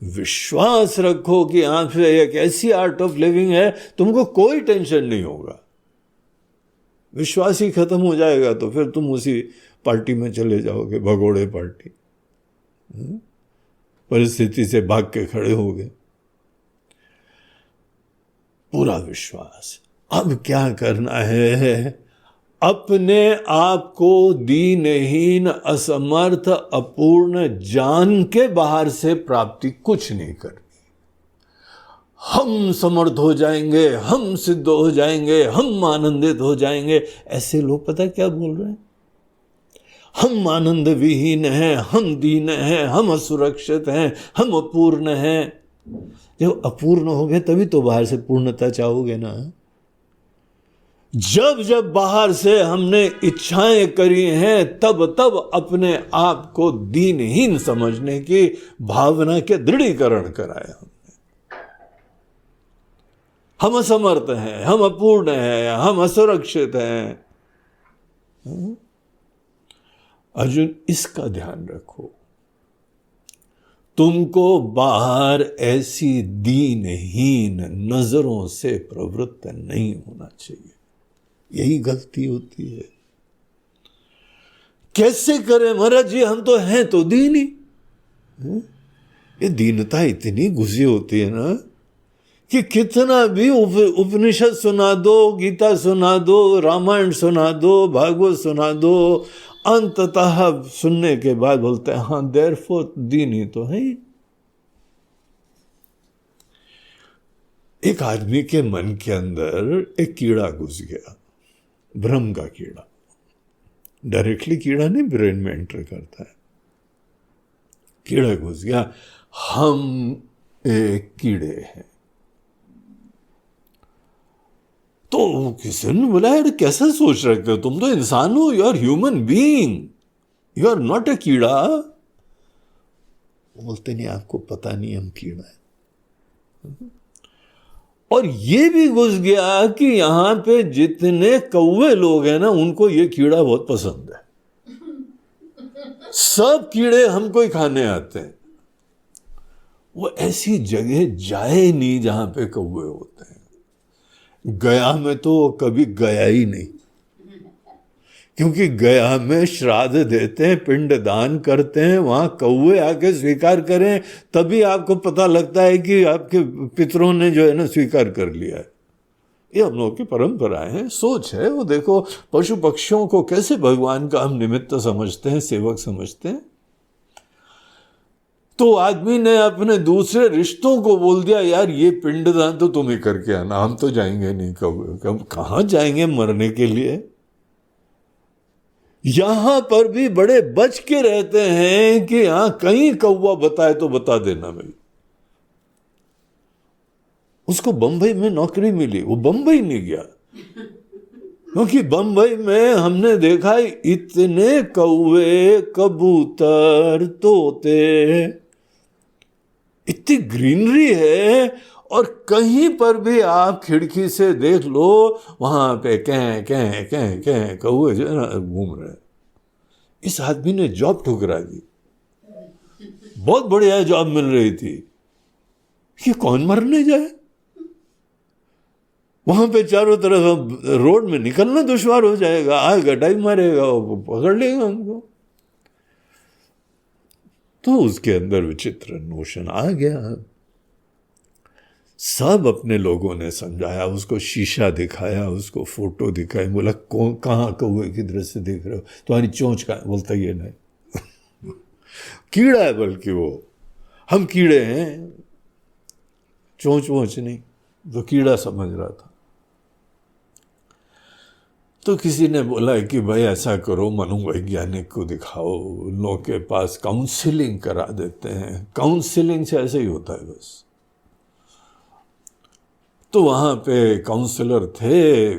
विश्वास रखो कि आप से एक ऐसी आर्ट ऑफ लिविंग है तुमको कोई टेंशन नहीं होगा। विश्वास ही खत्म हो जाएगा तो फिर तुम उसी पार्टी में चले जाओगे, भगोड़े पार्टी, परिस्थिति से भाग के खड़े हो गए। पूरा विश्वास। अब क्या करना है? अपने आप को दीनहीन, असमर्थ, अपूर्ण जान के बाहर से प्राप्ति कुछ नहीं करनी। हम समर्थ हो जाएंगे, हम सिद्ध हो जाएंगे, हम आनंदित हो जाएंगे, ऐसे लोग पता क्या बोल रहे हैं? हम आनंद विहीन हैं, हम दीन हैं, हम असुरक्षित हैं, हम अपूर्ण हैं। जब अपूर्ण हो गए तभी तो बाहर से पूर्णता चाहोगे ना। जब जब बाहर से हमने इच्छाएं करी हैं तब तब अपने आप को दीनहीन समझने की भावना के दृढ़ीकरण कराया हमने। हम असमर्थ हैं, हम अपूर्ण हैं, हम असुरक्षित हैं। अर्जुन, इसका ध्यान रखो। तुमको बाहर ऐसी दीनहीन नजरों से प्रवृत्त नहीं होना चाहिए। यही गलती होती है। कैसे करें महाराज जी, हम तो हैं तो दीन ही। ये दीनता इतनी घुसी होती है ना कि कितना भी उपनिषद सुना दो, गीता सुना दो, रामायण सुना दो, भागवत सुना दो, अंततः सुनने के बाद बोलते हैं हाँ देयरफॉर दीन ही तो है ही। एक आदमी के मन के अंदर एक कीड़ा घुस गया, भ्रम का कीड़ा। डायरेक्टली कीड़ा नहीं ब्रेन में एंटर करता है, कीड़ा घुस गया। हम एक कीड़े हैं। तो किसी ने बोला यार कैसा सोच रखते हो, तुम तो इंसान हो, you are human being, you are not a कीड़ा। बोलते नहीं आपको पता नहीं हम कीड़ा है। और ये भी घुस गया कि यहां पे जितने कौवे लोग हैं ना उनको ये कीड़ा बहुत पसंद है। सब कीड़े हमको ही खाने आते हैं। वो ऐसी जगह जाए नहीं जहां पे कौवे होते हैं। गया में तो कभी गया ही नहीं। क्योंकि गया में श्राद्ध देते हैं, पिंड दान करते हैं, वहां कौवे आके स्वीकार करें, तभी आपको पता लगता है कि आपके पितरों ने जो है ना स्वीकार कर लिया है। ये हम लोगों की परंपराएं हैं, सोच है। वो देखो पशु पक्षियों को कैसे भगवान का हम निमित्त समझते हैं, सेवक समझते हैं। तो आदमी ने अपने दूसरे रिश्तों को बोल दिया, यार ये पिंडदान तो तुम ही करके आना, हम तो जाएंगे नहीं। कब कहाँ जाएंगे मरने के लिए? यहां पर भी बड़े बच के रहते हैं कि हाँ कहीं कौवा बताए तो बता देना भाई। उसको बंबई में नौकरी मिली, वो बंबई नहीं गया, क्योंकि बंबई में हमने देखा इतने कौवे, कबूतर, तोते, इतनी ग्रीनरी है, और कहीं पर भी आप खिड़की से देख लो वहां पे कह कह कह कह कौवे जो है ना घूम रहे। इस आदमी ने जॉब ठुकरा दी, बहुत बढ़िया जॉब मिल रही थी, ये कौन मरने जाए? वहां पे चारों तरफ रोड में निकलना दुश्वार हो जाएगा, आएगा टाइम मारेगा, वो पकड़ लेगा हमको। तो उसके अंदर विचित्र नोशन आ गया। सब अपने लोगों ने समझाया, उसको शीशा दिखाया, उसको फोटो दिखाई, बोला कौन कहाँ कौवे की दृष्टि से देख रहे हो, तुम्हारी चोंच का? बोलता ये नहीं कीड़ा है, बल्कि वो हम कीड़े हैं, चोंच वोंच नहीं। तो कीड़ा समझ रहा था। तो किसी ने बोला कि भाई ऐसा करो, मनोवैज्ञानिक को दिखाओ, उन लोगों के पास काउंसलिंग करा देते हैं। काउंसलिंग से ऐसे ही होता है बस। तो वहां पे काउंसलर थे।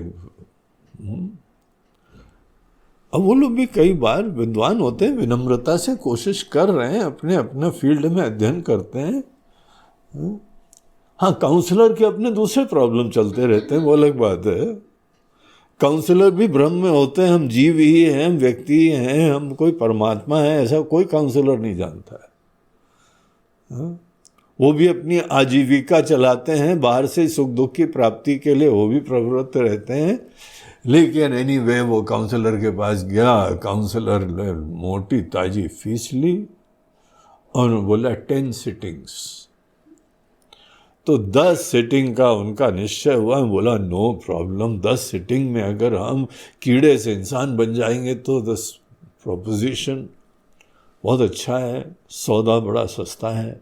अब वो लोग भी कई बार विद्वान होते हैं, विनम्रता से कोशिश कर रहे हैं, अपने अपने फील्ड में अध्ययन करते हैं। हाँ, काउंसलर के अपने दूसरे प्रॉब्लम चलते रहते हैं, वो अलग बात है। काउंसलर भी भ्रम में होते हैं, हम जीव ही हैं, हम व्यक्ति ही हैं, हम कोई परमात्मा है, ऐसा कोई काउंसलर नहीं जानता है। वो भी अपनी आजीविका चलाते हैं, बाहर से सुख दुख की प्राप्ति के लिए वो भी प्रवृत्त रहते हैं। लेकिन एनीवे वो काउंसलर के पास गया, काउंसलर ने मोटी ताजी फीस ली और बोला 10 सिटिंग्स। तो 10 सिटिंग का उनका निश्चय हुआ। बोला नो प्रॉब्लम, 10 सिटिंग में अगर हम कीड़े से इंसान बन जाएंगे तो 10 प्रोपोजिशन बहुत अच्छा है, सौदा बड़ा सस्ता है।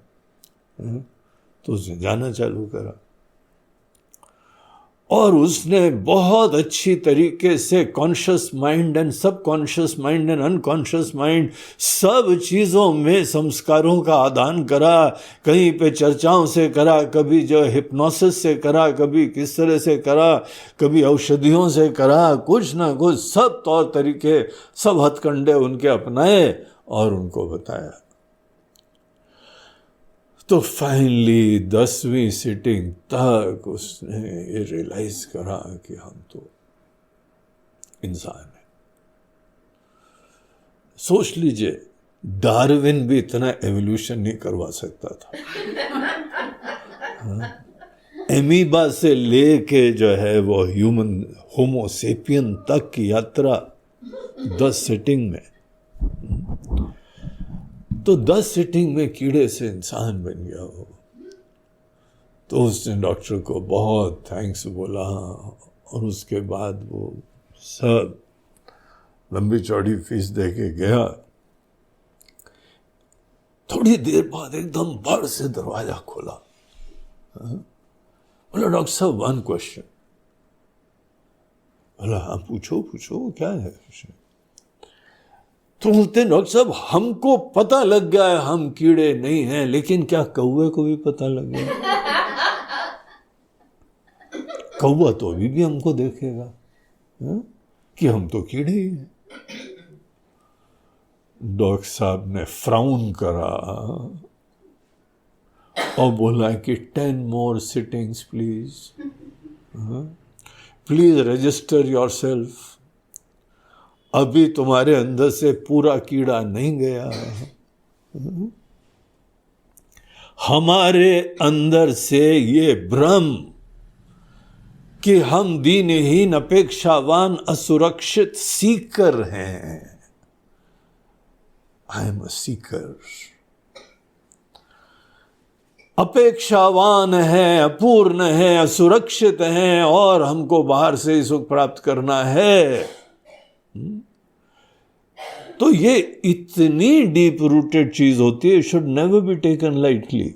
तो उसने जाना चालू करा और उसने बहुत अच्छी तरीके से conscious mind and subconscious mind and unconscious mind सब चीज़ों में संस्कारों का आदान करा। कहीं पे चर्चाओं से करा, कभी जो हिप्नोसिस से करा, कभी किस तरह से करा, कभी औषधियों से करा, कुछ ना कुछ सब तौर तरीके, सब हथकंडे उनके अपनाए और उनको बताया। तो फाइनली 10वीं सिटिंग तक उसने ये रियलाइज करा कि हम तो इंसान हैं। सोच लीजिए, डार्विन भी इतना एवोल्यूशन नहीं करवा सकता था। एमीबा से लेके जो है वो ह्यूमन होमोसेपियन तक की यात्रा 10 सिटिंग में। तो 10 सिटिंग में कीड़े से इंसान बन गया हो। तो उसने डॉक्टर को बहुत थैंक्स बोला और उसके बाद वो सब लंबी चौड़ी फीस दे के गया। थोड़ी देर बाद एकदम बड़ से दरवाजा खोला। बोला डॉक्टर साहब 1 क्वेश्चन। बोला हाँ पूछो पूछो, क्या है? तो बोलते डॉक्टर साहब हमको पता लग गया है हम कीड़े नहीं हैं, लेकिन क्या कौवे को भी पता लग गया? कौवा तो अभी भी हमको देखेगा कि हम तो कीड़े ही हैं। डॉक्टर साहब ने फ्राउन करा और बोला कि 10 more sittings please, please register yourself. अभी तुम्हारे अंदर से पूरा कीड़ा नहीं गया। हमारे अंदर से ये भ्रम कि हम दीनहीन, अपेक्षावान, असुरक्षित सीकर हैं। I am a Sikar. अपेक्षावान है, अपूर्ण है, असुरक्षित है, और हमको बाहर से ही सुख प्राप्त करना है। तो ये इतनी डीप रूटेड चीज होती है, should never be taken lightly.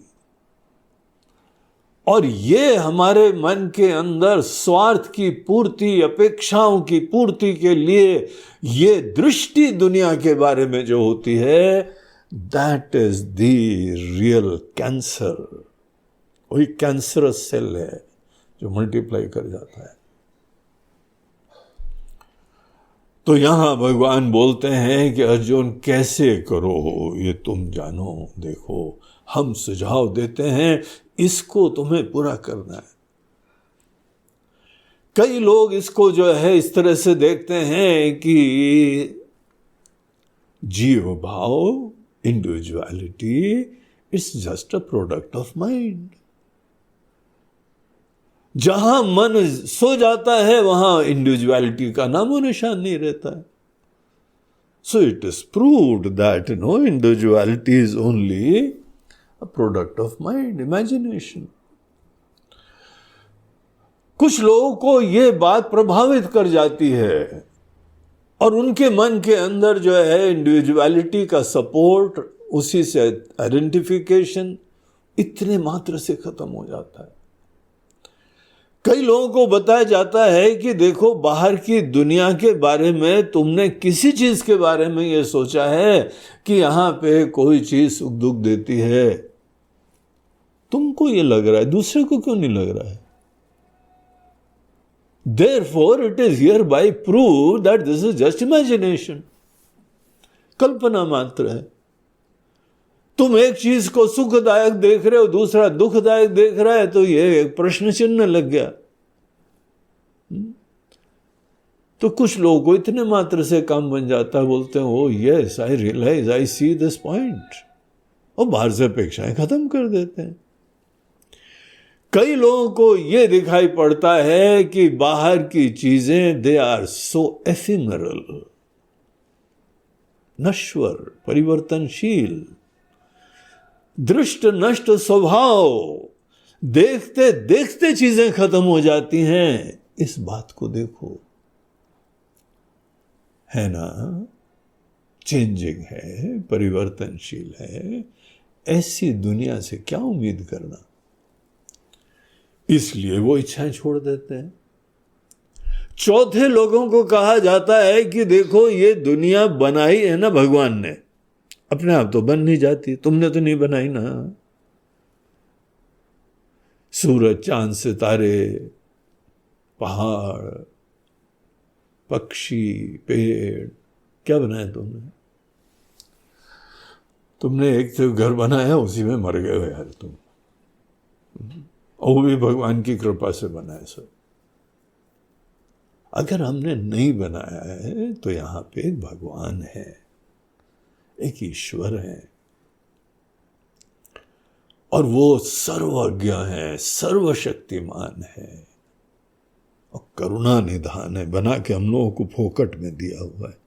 और ये हमारे मन के अंदर स्वार्थ की पूर्ति, अपेक्षाओं की पूर्ति के लिए ये दृष्टि दुनिया के बारे में जो होती है, that is the real cancer. वही कैंसरस सेल है जो मल्टीप्लाई कर जाता है। तो यहां भगवान बोलते हैं कि अर्जुन कैसे करो ये तुम जानो। देखो, हम सुझाव देते हैं, इसको तुम्हें पूरा करना है। कई लोग इसको जो है इस तरह से देखते हैं कि जीव भाव, individuality, it's just a product of mind. जहां मन सो जाता है वहां इंडिविजुअलिटी का नामो निशान नहीं रहता है। So it is proved that no individuality is only a product of mind, imagination. कुछ लोगों को यह बात प्रभावित कर जाती है और उनके मन के अंदर जो है इंडिविजुअलिटी का सपोर्ट, उसी से आइडेंटिफिकेशन इतने मात्र से खत्म हो जाता है। कई लोगों को बताया जाता है कि देखो, बाहर की दुनिया के बारे में तुमने किसी चीज के बारे में यह सोचा है कि यहां पे कोई चीज सुख दुख देती है, तुमको यह लग रहा है, दूसरे को क्यों नहीं लग रहा है? Therefore, it is hereby proved that this is just imagination. कल्पना मात्र है। तुम एक चीज को सुखदायक देख रहे हो, दूसरा दुखदायक देख रहा है, तो ये एक प्रश्न चिन्ह लग गया। तो कुछ लोगों को इतने मात्र से काम बन जाता है, बोलते हैं oh yes I realise, I see this point, और बाहर से अपेक्षाएं खत्म कर देते हैं। कई लोगों को यह दिखाई पड़ता है कि बाहर की चीजें दे आर सो एफिमरल, नश्वर, परिवर्तनशील, दृष्ट नष्ट स्वभाव, देखते देखते चीजें खत्म हो जाती हैं। इस बात को देखो, है ना, चेंजिंग है, परिवर्तनशील है। ऐसी दुनिया से क्या उम्मीद करना? इसलिए वो इच्छाएं छोड़ देते हैं। चौथे लोगों को कहा जाता है कि देखो, ये दुनिया बनाई है ना भगवान ने, अपने आप तो बन नहीं जाती, तुमने तो नहीं बनाई ना। सूरज, चांद, सितारे, पहाड़, पक्षी, पेड़, क्या बनाया तुमने? तुमने एक तो घर बनाया, उसी में मर गए हो यार तुम, और वो भी भगवान की कृपा से बनाया सब। अगर हमने नहीं बनाया है तो यहां पे एक भगवान है, एक ईश्वर है, और वो सर्वज्ञ है, सर्वशक्तिमान है, और करुणा निधान है, बना के हम लोगों को फोकट में दिया हुआ है।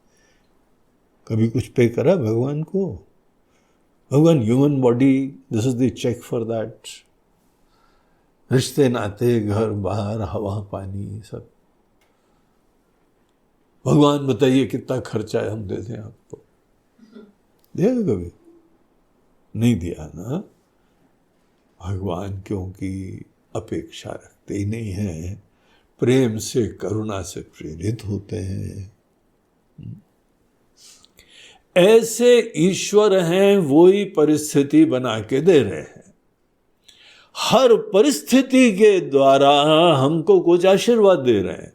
कभी कुछ पे करा भगवान को? भगवान human body, this is the check for that. रिश्ते नाते, घर बाहर, हवा पानी, सब। भगवान बताइए कितना खर्चा है, हम दे दें आपको? दिया कभी? नहीं दिया ना। भगवान क्योंकि अपेक्षा रखते ही नहीं है, प्रेम से, करुणा से प्रेरित होते हैं। ऐसे ईश्वर हैं, वही परिस्थिति बना के दे रहे हैं। हर परिस्थिति के द्वारा हमको कुछ आशीर्वाद दे रहे हैं।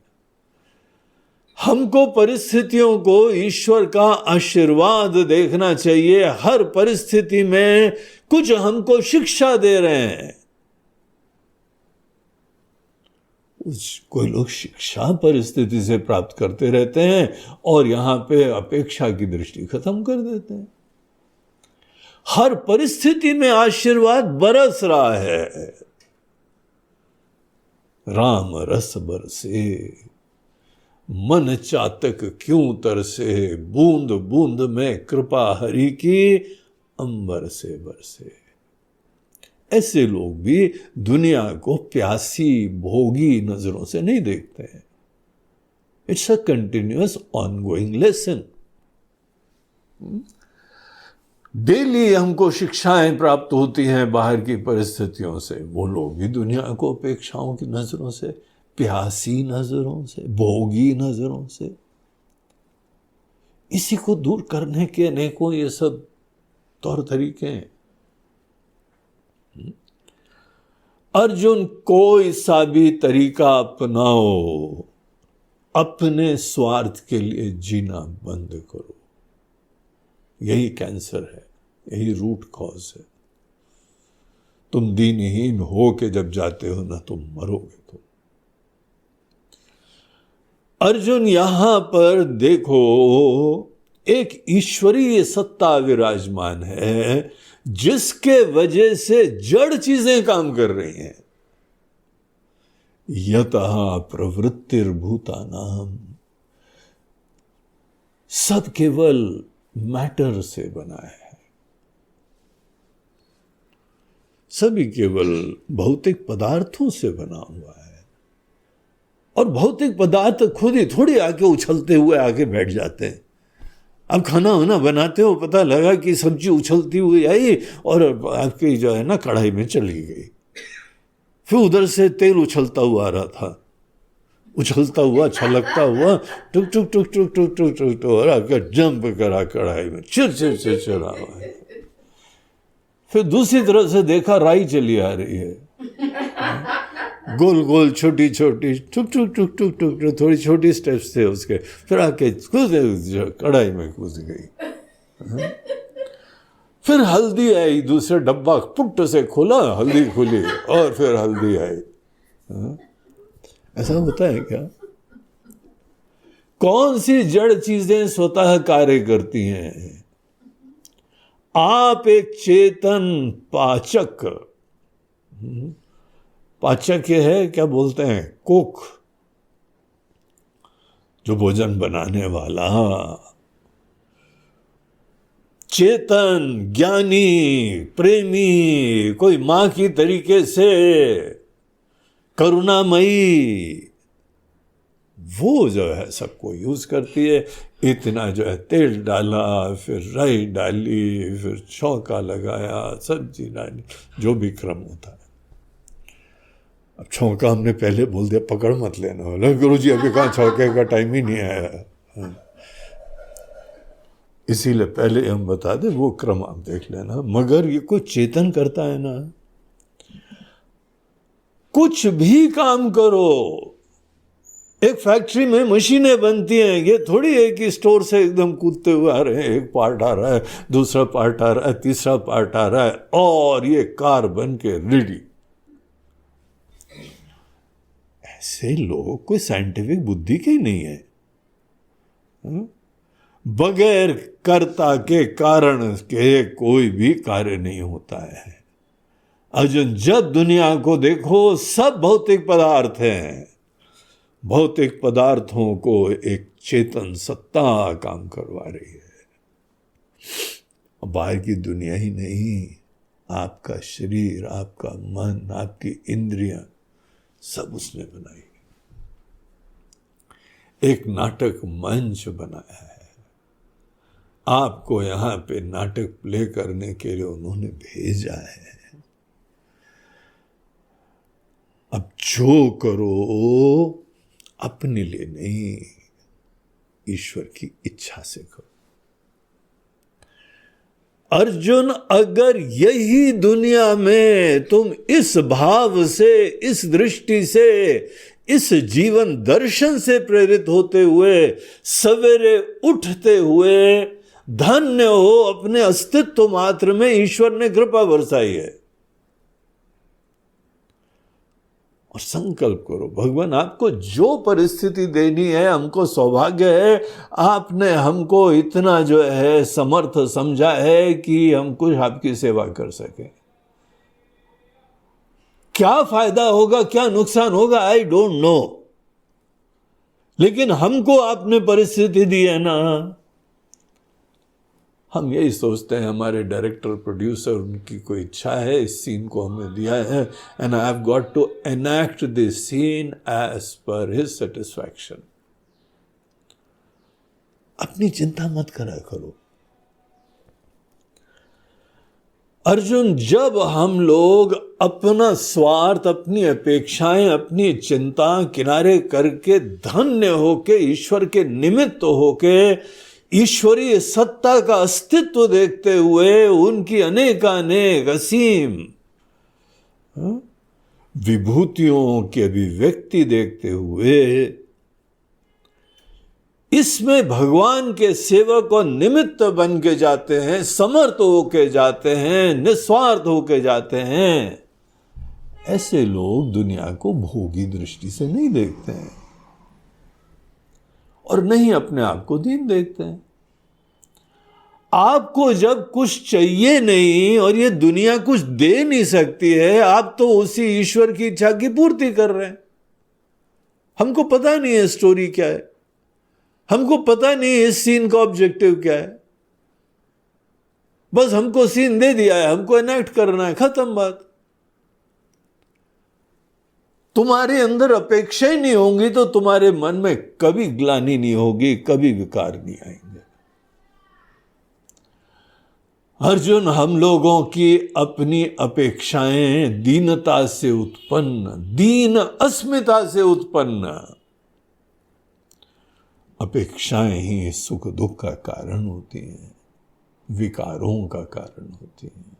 हमको परिस्थितियों को ईश्वर का आशीर्वाद देखना चाहिए। हर परिस्थिति में कुछ हमको शिक्षा दे रहे हैं। कोई लोग शिक्षा परिस्थिति से प्राप्त करते रहते हैं और यहां पे अपेक्षा की दृष्टि खत्म कर देते हैं। हर परिस्थिति में आशीर्वाद बरस रहा है। राम रस बरसे, मन चातक क्यों तरसे, बूंद बूंद में कृपा हरि की, अंबर से बरसे। ऐसे लोग भी दुनिया को प्यासी भोगी नजरों से नहीं देखते हैं। It's a continuous ongoing lesson. Daily हमको शिक्षाएं प्राप्त होती हैं बाहर की परिस्थितियों से। वो लोग भी दुनिया को अपेक्षाओं की नजरों से, प्यासी नजरों से, भोगी नजरों से। इसी को दूर करने के अनेकों ये सब तौर तरीके हैं। अर्जुन, कोई सा भी तरीका अपनाओ, अपने स्वार्थ के लिए जीना बंद करो। यही कैंसर है, यही रूट कॉज है। तुम दीनहीन हो के जब जाते हो ना, तुम मरोगे। तुम अर्जुन, यहां पर देखो, एक ईश्वरीय सत्ता विराजमान है जिसके वजह से जड़ चीजें काम कर रही हैं। यतः प्रवृत्तिर्भूतानाम, सब केवल मैटर से बना है। सभी केवल भौतिक पदार्थों से बना हुआ है। और भौतिक पदार्थ खुद ही थोड़ी आके उछलते हुए आके बैठ जाते हैं। अब खाना वाना बनाते हो, पता लगा कि सब्जी उछलती हुई आई और आपकी जो है ना कढ़ाई में चली गई। फिर उधर से तेल उछलता हुआ आ रहा था, उछलता हुआ, छलकता हुआ, टुक टुक टुक टुक टुक टुक टुक टुक और आकर जंप करा कढ़ाई में, चिर चिर चिर चिरा हुआ है। फिर दूसरी तरफ से देखा, राई चली आ रही है, गोल गोल, छोटी छोटी, टुक टुक टुक टुक टुक टुक, थोड़ी छोटी स्टेप्स थे उसके। फिर आके कढ़ाई में कूद गई। फिर हल्दी आई, दूसरे डब्बा पुट से खोला, हल्दी खुली और फिर हल्दी आई। ऐसा होता है क्या? कौन सी जड़ चीजें स्वतः कार्य करती हैं? आप एक चेतन पाचक, पाचक है, क्या बोलते हैं, कुक, जो भोजन बनाने वाला, चेतन, ज्ञानी, प्रेमी, कोई मां की तरीके से करुणामयी, वो जो है सबको यूज करती है। इतना जो है तेल डाला, फिर राई डाली, फिर छौंका लगाया, सब्जी डाली, जो भी क्रम होता है। अब छौंका हमने पहले बोल दिया, पकड़ मत लेना, बोला गुरुजी अभी कहाँ छौंके का टाइम ही नहीं आया। इसीलिए पहले हम बता दें, वो क्रम आप देख लेना। मगर ये कुछ चेतन करता है ना, कुछ भी काम करो। एक फैक्ट्री में मशीनें बनती हैं, ये थोड़ी है कि स्टोर से एकदम कूदते हुए आ रहे हैं, एक पार्ट आ रहा है, दूसरा पार्ट आ रहा है, तीसरा पार्ट आ रहा है और ये कार बन के रेडी। ऐसे लोग कोई साइंटिफिक बुद्धि के नहीं है। बगैर कर्ता के कारण के कोई भी कार्य नहीं होता है। अर्जुन, जब दुनिया को देखो, सब भौतिक पदार्थ हैं। भौतिक पदार्थों को एक चेतन सत्ता काम करवा रही है। बाहर की दुनिया ही नहीं, आपका शरीर, आपका मन, आपकी इंद्रियां, सब उसने बनाई। एक नाटक मंच बनाया है। आपको यहां पे नाटक प्ले करने के लिए उन्होंने भेजा है। अब जो करो अपने लिए नहीं, ईश्वर की इच्छा से करो। अर्जुन, अगर यही दुनिया में तुम इस भाव से, इस दृष्टि से, इस जीवन दर्शन से प्रेरित होते हुए सवेरे उठते हुए धन्य हो, अपने अस्तित्व मात्र में ईश्वर ने कृपा बरसाई है। और संकल्प करो, भगवान आपको जो परिस्थिति देनी है, हमको सौभाग्य है, आपने हमको इतना जो है समर्थ समझा है कि हम कुछ आपकी सेवा कर सके। क्या फायदा होगा, क्या नुकसान होगा, आई डोंट नो। लेकिन हमको आपने परिस्थिति दी है ना, हम यही सोचते हैं हमारे डायरेक्टर प्रोड्यूसर उनकी कोई इच्छा है, इस सीन को हमें दिया है, and I have got to enact this scene as per his satisfaction. अपनी चिंता मत करा करो अर्जुन। जब हम लोग अपना स्वार्थ, अपनी अपेक्षाएं, अपनी चिंता किनारे करके धन्य होके ईश्वर के निमित्त होके ईश्वरीय सत्ता का अस्तित्व देखते हुए उनकी अनेकानेक असीम विभूतियों की अभिव्यक्ति देखते हुए इसमें भगवान के सेवक और निमित्त बन के जाते हैं, समर्थ होके जाते हैं, निस्वार्थ होके जाते हैं, ऐसे लोग दुनिया को भोगी दृष्टि से नहीं देखते हैं और नहीं अपने आप को दीन देखते हैं। आपको जब कुछ चाहिए नहीं और ये दुनिया कुछ दे नहीं सकती है, आप तो उसी ईश्वर की इच्छा की पूर्ति कर रहे हैं। हमको पता नहीं है स्टोरी क्या है, हमको पता नहीं है इस सीन का ऑब्जेक्टिव क्या है, बस हमको सीन दे दिया है, हमको एनैक्ट करना है, खत्म बात। तुम्हारे अंदर अपेक्षा ही नहीं होंगी तो तुम्हारे मन में कभी ग्लानि नहीं होगी, कभी विकार नहीं आएंगे। अर्जुन, हम लोगों की अपनी अपेक्षाएं दीनता से उत्पन्न, दीन अस्मिता से उत्पन्न अपेक्षाएं ही सुख दुख का कारण होती हैं, विकारों का कारण होती हैं।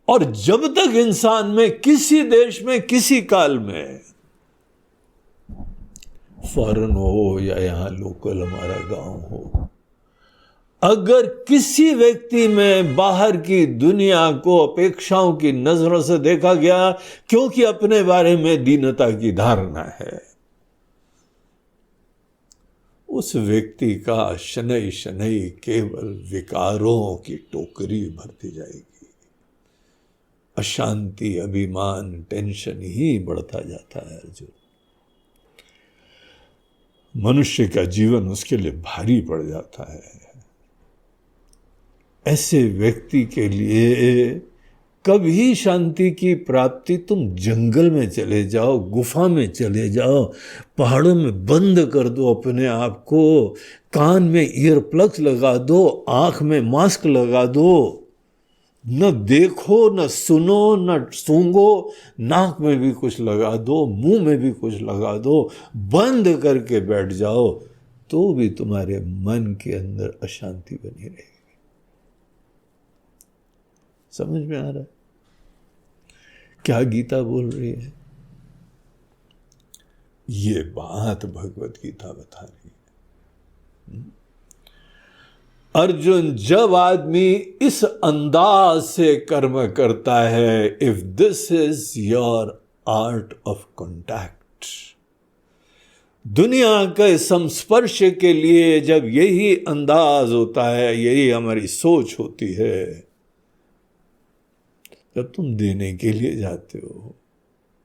और जब तक इंसान में, किसी देश में, किसी काल में, फॉरेन हो या यहां लोकल हमारा गांव हो, अगर किसी व्यक्ति में बाहर की दुनिया को अपेक्षाओं की नजरों से देखा गया, क्योंकि अपने बारे में दीनता की धारणा है, उस व्यक्ति का शनै शनै केवल विकारों की टोकरी भरती जाएगी। अशांति, अभिमान, टेंशन ही बढ़ता जाता है अर्जुन। मनुष्य का जीवन उसके लिए भारी पड़ जाता है। ऐसे व्यक्ति के लिए कभी शांति की प्राप्ति, तुम जंगल में चले जाओ, गुफा में चले जाओ, पहाड़ों में बंद कर दो अपने आप को, कान में ईयर प्लग्स लगा दो, आंख में मास्क लगा दो, न देखो न सुनो न सूंघो, नाक में भी कुछ लगा दो, मुंह में भी कुछ लगा दो, बंद करके बैठ जाओ, तो भी तुम्हारे मन के अंदर अशांति बनी रहेगी। समझ में आ रहा है क्या गीता बोल रही है? ये बात भगवत गीता बता रही है। अर्जुन, जब आदमी इस अंदाज से कर्म करता है, if this is your art of contact, दुनिया के संस्पर्श के लिए जब यही अंदाज होता है, यही हमारी सोच होती है, जब तुम देने के लिए जाते हो,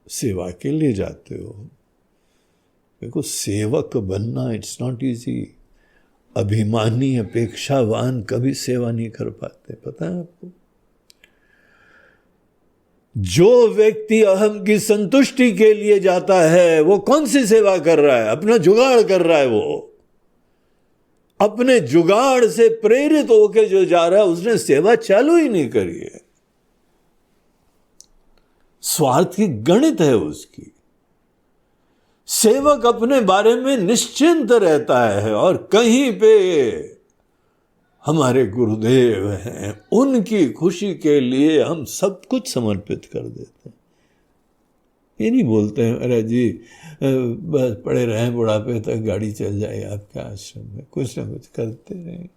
सेवा के लिए जाते हो, देखो सेवक बनना इट्स नॉट इजी। अभिमानी, अपेक्षावान कभी सेवा नहीं कर पाते, पता है आपको? जो व्यक्ति अहम की संतुष्टि के लिए जाता है, वो कौन सी सेवा कर रहा है? अपना जुगाड़ कर रहा है। वो अपने जुगाड़ से प्रेरित होकर जो जा रहा है, उसने सेवा चालू ही नहीं करी है। स्वार्थ की गणित है उसकी। सेवक अपने बारे में निश्चिंत रहता है और कहीं पे हमारे गुरुदेव हैं, उनकी खुशी के लिए हम सब कुछ समर्पित कर देते हैं। ये नहीं बोलते हैं अरे जी बस पड़े रहें बुढ़ापे तक, गाड़ी चल जाए आपके आश्रम में, कुछ ना कुछ करते रहें।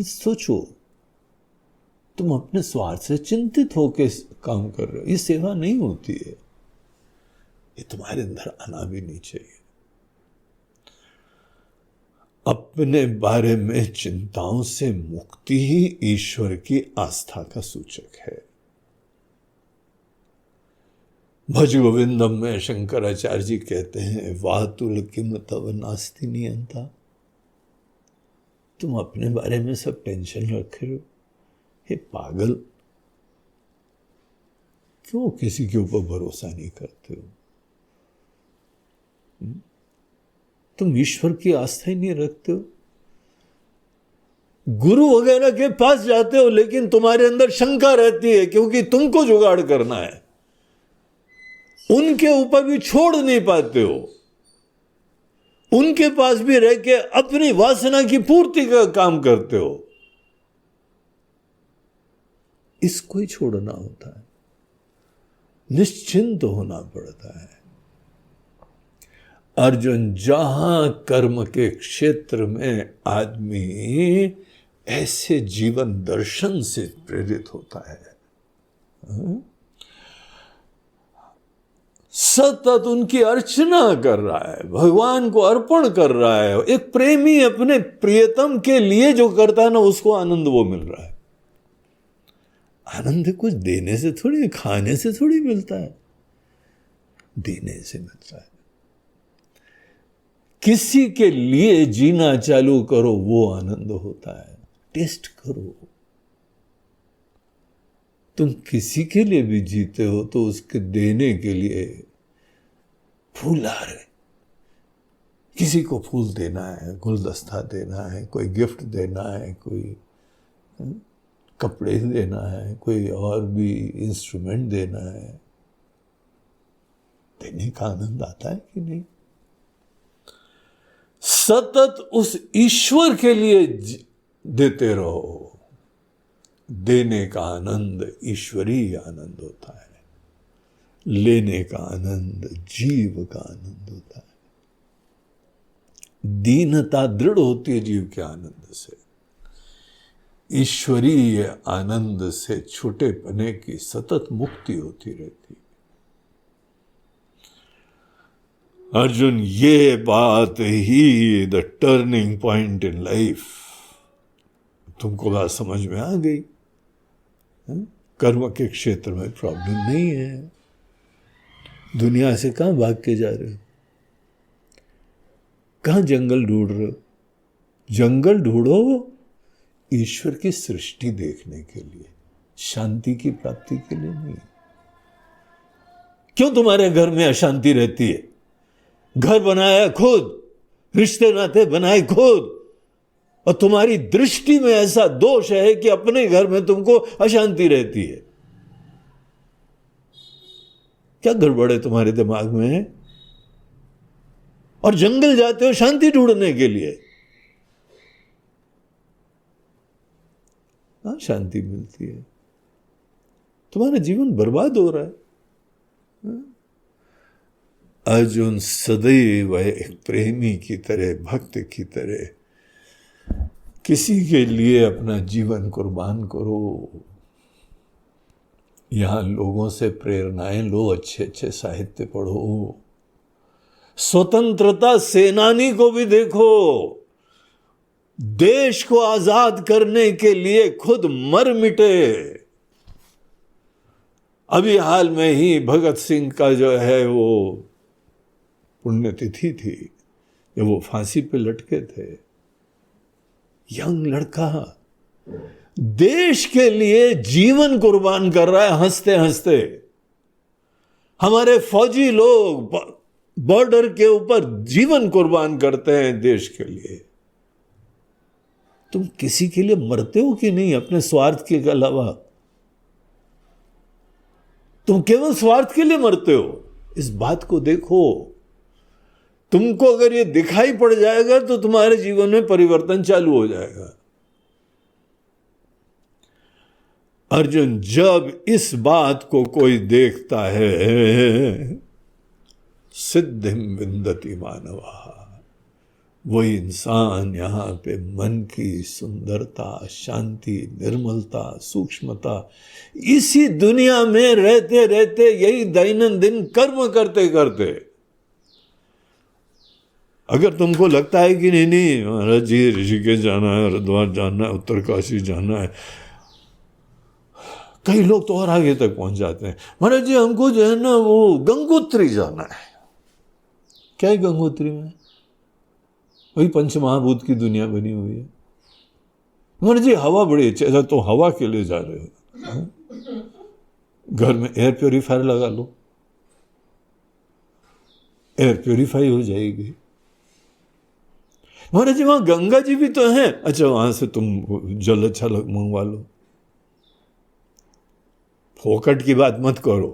सोचो, तुम अपने स्वार्थ से चिंतित होकर काम कर रहे हो, ये सेवा नहीं होती है। ये तुम्हारे अंदर आना भी नहीं चाहिए। अपने बारे में चिंताओं से मुक्ति ही ईश्वर की आस्था का सूचक है। भज गोविंदम में शंकराचार्य जी कहते हैं, वातुल किम तव नास्ति नियंता। तुम अपने बारे में सब टेंशन रखे हो, हे पागल, क्यों किसी के ऊपर भरोसा नहीं करते हो? तुम ईश्वर की आस्था ही नहीं रखते हो। गुरु वगैरह के पास जाते हो लेकिन तुम्हारे अंदर शंका रहती है, क्योंकि तुमको जुगाड़ करना है। उनके ऊपर भी छोड़ नहीं पाते हो, उनके पास भी रह के अपनी वासना की पूर्ति का काम करते हो। इसको ही छोड़ना होता है, निश्चिंत होना पड़ता है। अर्जुन, जहां कर्म के क्षेत्र में आदमी ऐसे जीवन दर्शन से प्रेरित होता है, सतत उनकी अर्चना कर रहा है, भगवान को अर्पण कर रहा है। एक प्रेमी अपने प्रियतम के लिए जो करता है ना, उसको आनंद वो मिल रहा है। आनंद कुछ देने से थोड़ी, खाने से थोड़ी मिलता है, देने से मिलता है। किसी के लिए जीना चालू करो, वो आनंद होता है। टेस्ट करो। तुम किसी के लिए भी जीते हो तो उसके देने के लिए फूल आ रहे, किसी को फूल देना है, गुलदस्ता देना है, कोई गिफ्ट देना है, कोई कपड़े देना है, कोई और भी इंस्ट्रूमेंट देना है, देने का आनंद आता है कि नहीं? सतत उस ईश्वर के लिए देते रहो। देने का आनंद ईश्वरीय आनंद होता है, लेने का आनंद जीव का आनंद होता है। दीनता दृढ़ होती है जीव के आनंद से। ईश्वरीय आनंद से छूटे पने की सतत मुक्ति होती रहती। अर्जुन, ये बात ही the turning point in life. तुमको बात समझ में आ गई? कर्म के क्षेत्र में प्रॉब्लम नहीं है। दुनिया से कहां भाग के जा रहे हो? कहां जंगल ढूंढ रहे हो? जंगल ढूंढो ईश्वर की सृष्टि देखने के लिए, शांति की प्राप्ति के लिए नहीं। क्यों तुम्हारे घर में अशांति रहती है? घर बनाया खुद, रिश्ते नाते बनाए खुद, और तुम्हारी दृष्टि में ऐसा दोष है कि अपने घर में तुमको अशांति रहती है। क्या गड़बड़ है तुम्हारे दिमाग में? और जंगल जाते हो शांति ढूंढने के लिए। हाँ, शांति मिलती है। तुम्हारा जीवन बर्बाद हो रहा है। अर्जुन, सदैव एक प्रेमी की तरह, भक्त की तरह किसी के लिए अपना जीवन कुर्बान करो। यहां लोगों से प्रेरणाएं लो, अच्छे अच्छे साहित्य पढ़ो। स्वतंत्रता सेनानी को भी देखो, देश को आजाद करने के लिए खुद मर मिटे। अभी हाल में ही भगत सिंह का जो है वो पुण्यतिथि थी, जब वो फांसी पे लटके थे। यंग लड़का देश के लिए जीवन कुर्बान कर रहा है, हंसते हंसते। हमारे फौजी लोग बॉर्डर के ऊपर जीवन कुर्बान करते हैं देश के लिए। तुम किसी के लिए मरते हो कि नहीं? अपने स्वार्थ के अलावा तुम केवल स्वार्थ के लिए मरते हो, इस बात को देखो। तुमको अगर ये दिखाई पड़ जाएगा तो तुम्हारे जीवन में परिवर्तन चालू हो जाएगा। अर्जुन, जब इस बात को कोई देखता है, सिद्धिम विंदति मानवा, वही इंसान यहां पे मन की सुंदरता, शांति, निर्मलता, सूक्ष्मता, इसी दुनिया में रहते रहते, यही दैनंदिन कर्म करते करते अगर तुमको लगता है कि नहीं नहीं महाराज जी ऋषिकेश जाना है, हरिद्वार जाना है, उत्तरकाशी जाना है, कई लोग तो और आगे तक पहुंच जाते हैं, महाराज जी हमको जो है ना वो गंगोत्री जाना है। क्या है गंगोत्री में? वही पंचमहाभूत की दुनिया बनी हुई है। महाराज जी हवा बड़ी अच्छी है, तो हवा के लिए जा रहे हो, घर में एयर प्योरीफायर लगा लो, एयर प्योरीफाई हो जाएगी। महाराज जी वहां गंगा जी भी तो है, अच्छा वहां से तुम जल अच्छा मंगवा लो। फोकट की बात मत करो,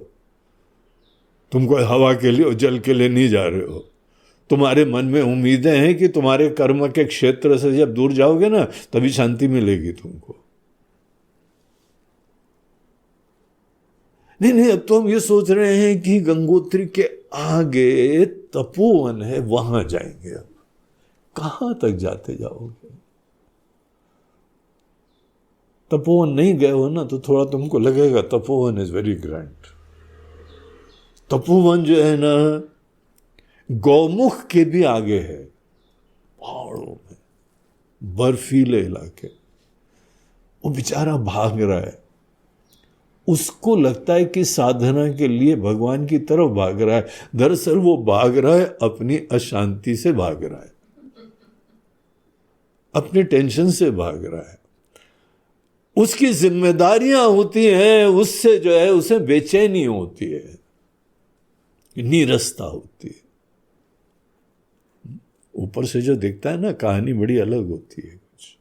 तुम कोई हवा के लिए और जल के लिए नहीं जा रहे हो। तुम्हारे मन में उम्मीदें हैं कि तुम्हारे कर्म के क्षेत्र से जब दूर जाओगे ना तभी शांति मिलेगी तुमको। नहीं नहीं, अब तो हम ये सोच रहे हैं कि गंगोत्री के आगे तपोवन है, वहां जाएंगे। अब कहां तक जाते जाओगे? तपोवन नहीं गए हो ना तो थोड़ा तुमको लगेगा Tapovan is very grand. Tapovan जो है ना गौमुख के भी आगे है, पहाड़ों में बर्फीले इलाके। वो बेचारा भाग रहा है, उसको लगता है कि साधना के लिए भगवान की तरफ भाग रहा है, दरअसल वो भाग रहा है अपनी अशांति से भाग रहा है, अपने टेंशन से भाग रहा है। उसकी जिम्मेदारियां होती हैं, उससे जो है उसे बेचैनी होती है, नीरसता होती है। ऊपर से जो दिखता है ना कहानी बड़ी अलग होती है कुछ।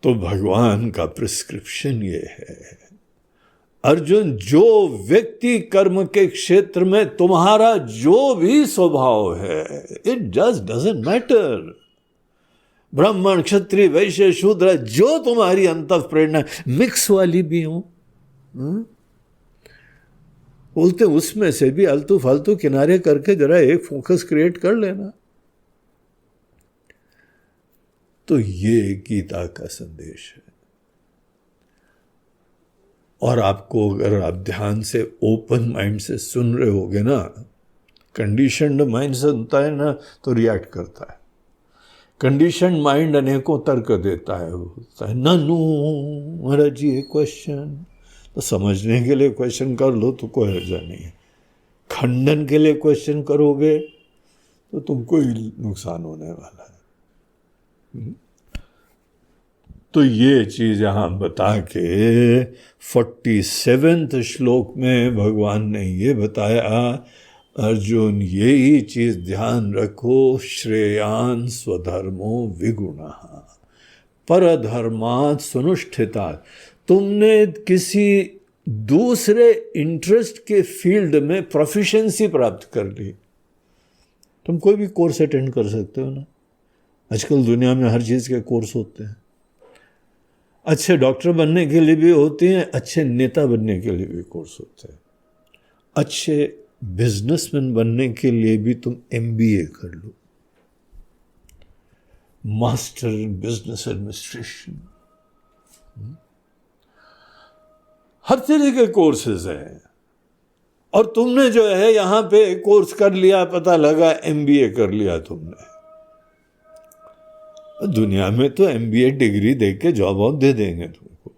तो भगवान का प्रिस्क्रिप्शन ये है, अर्जुन जो व्यक्ति कर्म के क्षेत्र में तुम्हारा जो भी स्वभाव है, इट जस्ट डजंट मैटर, ब्राह्मण क्षत्रिय वैश्य शूद्र, जो तुम्हारी अंतः प्रेरणा मिक्स वाली भी हो, बोलते उसमें से भी आलतू फालतू किनारे करके जरा एक फोकस क्रिएट कर लेना। तो ये गीता का संदेश है। और आपको अगर आप ध्यान से ओपन माइंड से सुन रहे होगे ना, कंडीशनड माइंड से सुनता है ना तो रिएक्ट करता है। कंडीशन माइंड अनेकों तर्क देता है, बोलता है ननु महाराज जी एक क्वेश्चन, तो समझने के लिए क्वेश्चन कर लो तो कोई हर्जा नहीं है। खंडन के लिए क्वेश्चन करोगे तो तुमको ही नुकसान होने वाला है। तो ये चीज यहां बता के 47वें श्लोक में भगवान ने ये बताया, अर्जुन यही चीज ध्यान रखो, श्रेयान स्वधर्मो विगुणः परधर्मात् सुनुष्ठितात्। तुमने किसी दूसरे इंटरेस्ट के फील्ड में प्रोफिशिएंसी प्राप्त कर ली, तुम कोई भी कोर्स अटेंड कर सकते हो ना। आजकल दुनिया में हर चीज के कोर्स होते हैं, अच्छे डॉक्टर बनने के लिए भी होते हैं, अच्छे नेता बनने के लिए भी कोर्स होते हैं, अच्छे बिजनेसमैन बनने के लिए भी तुम MBA कर लो, मास्टर इन बिजनेस एडमिनिस्ट्रेशन, हर तरह के कोर्सेज हैं। और तुमने जो है यहां पे कोर्स कर लिया, पता लगा MBA कर लिया तुमने, दुनिया में तो MBA डिग्री दे के जॉब और दे देंगे तुमको,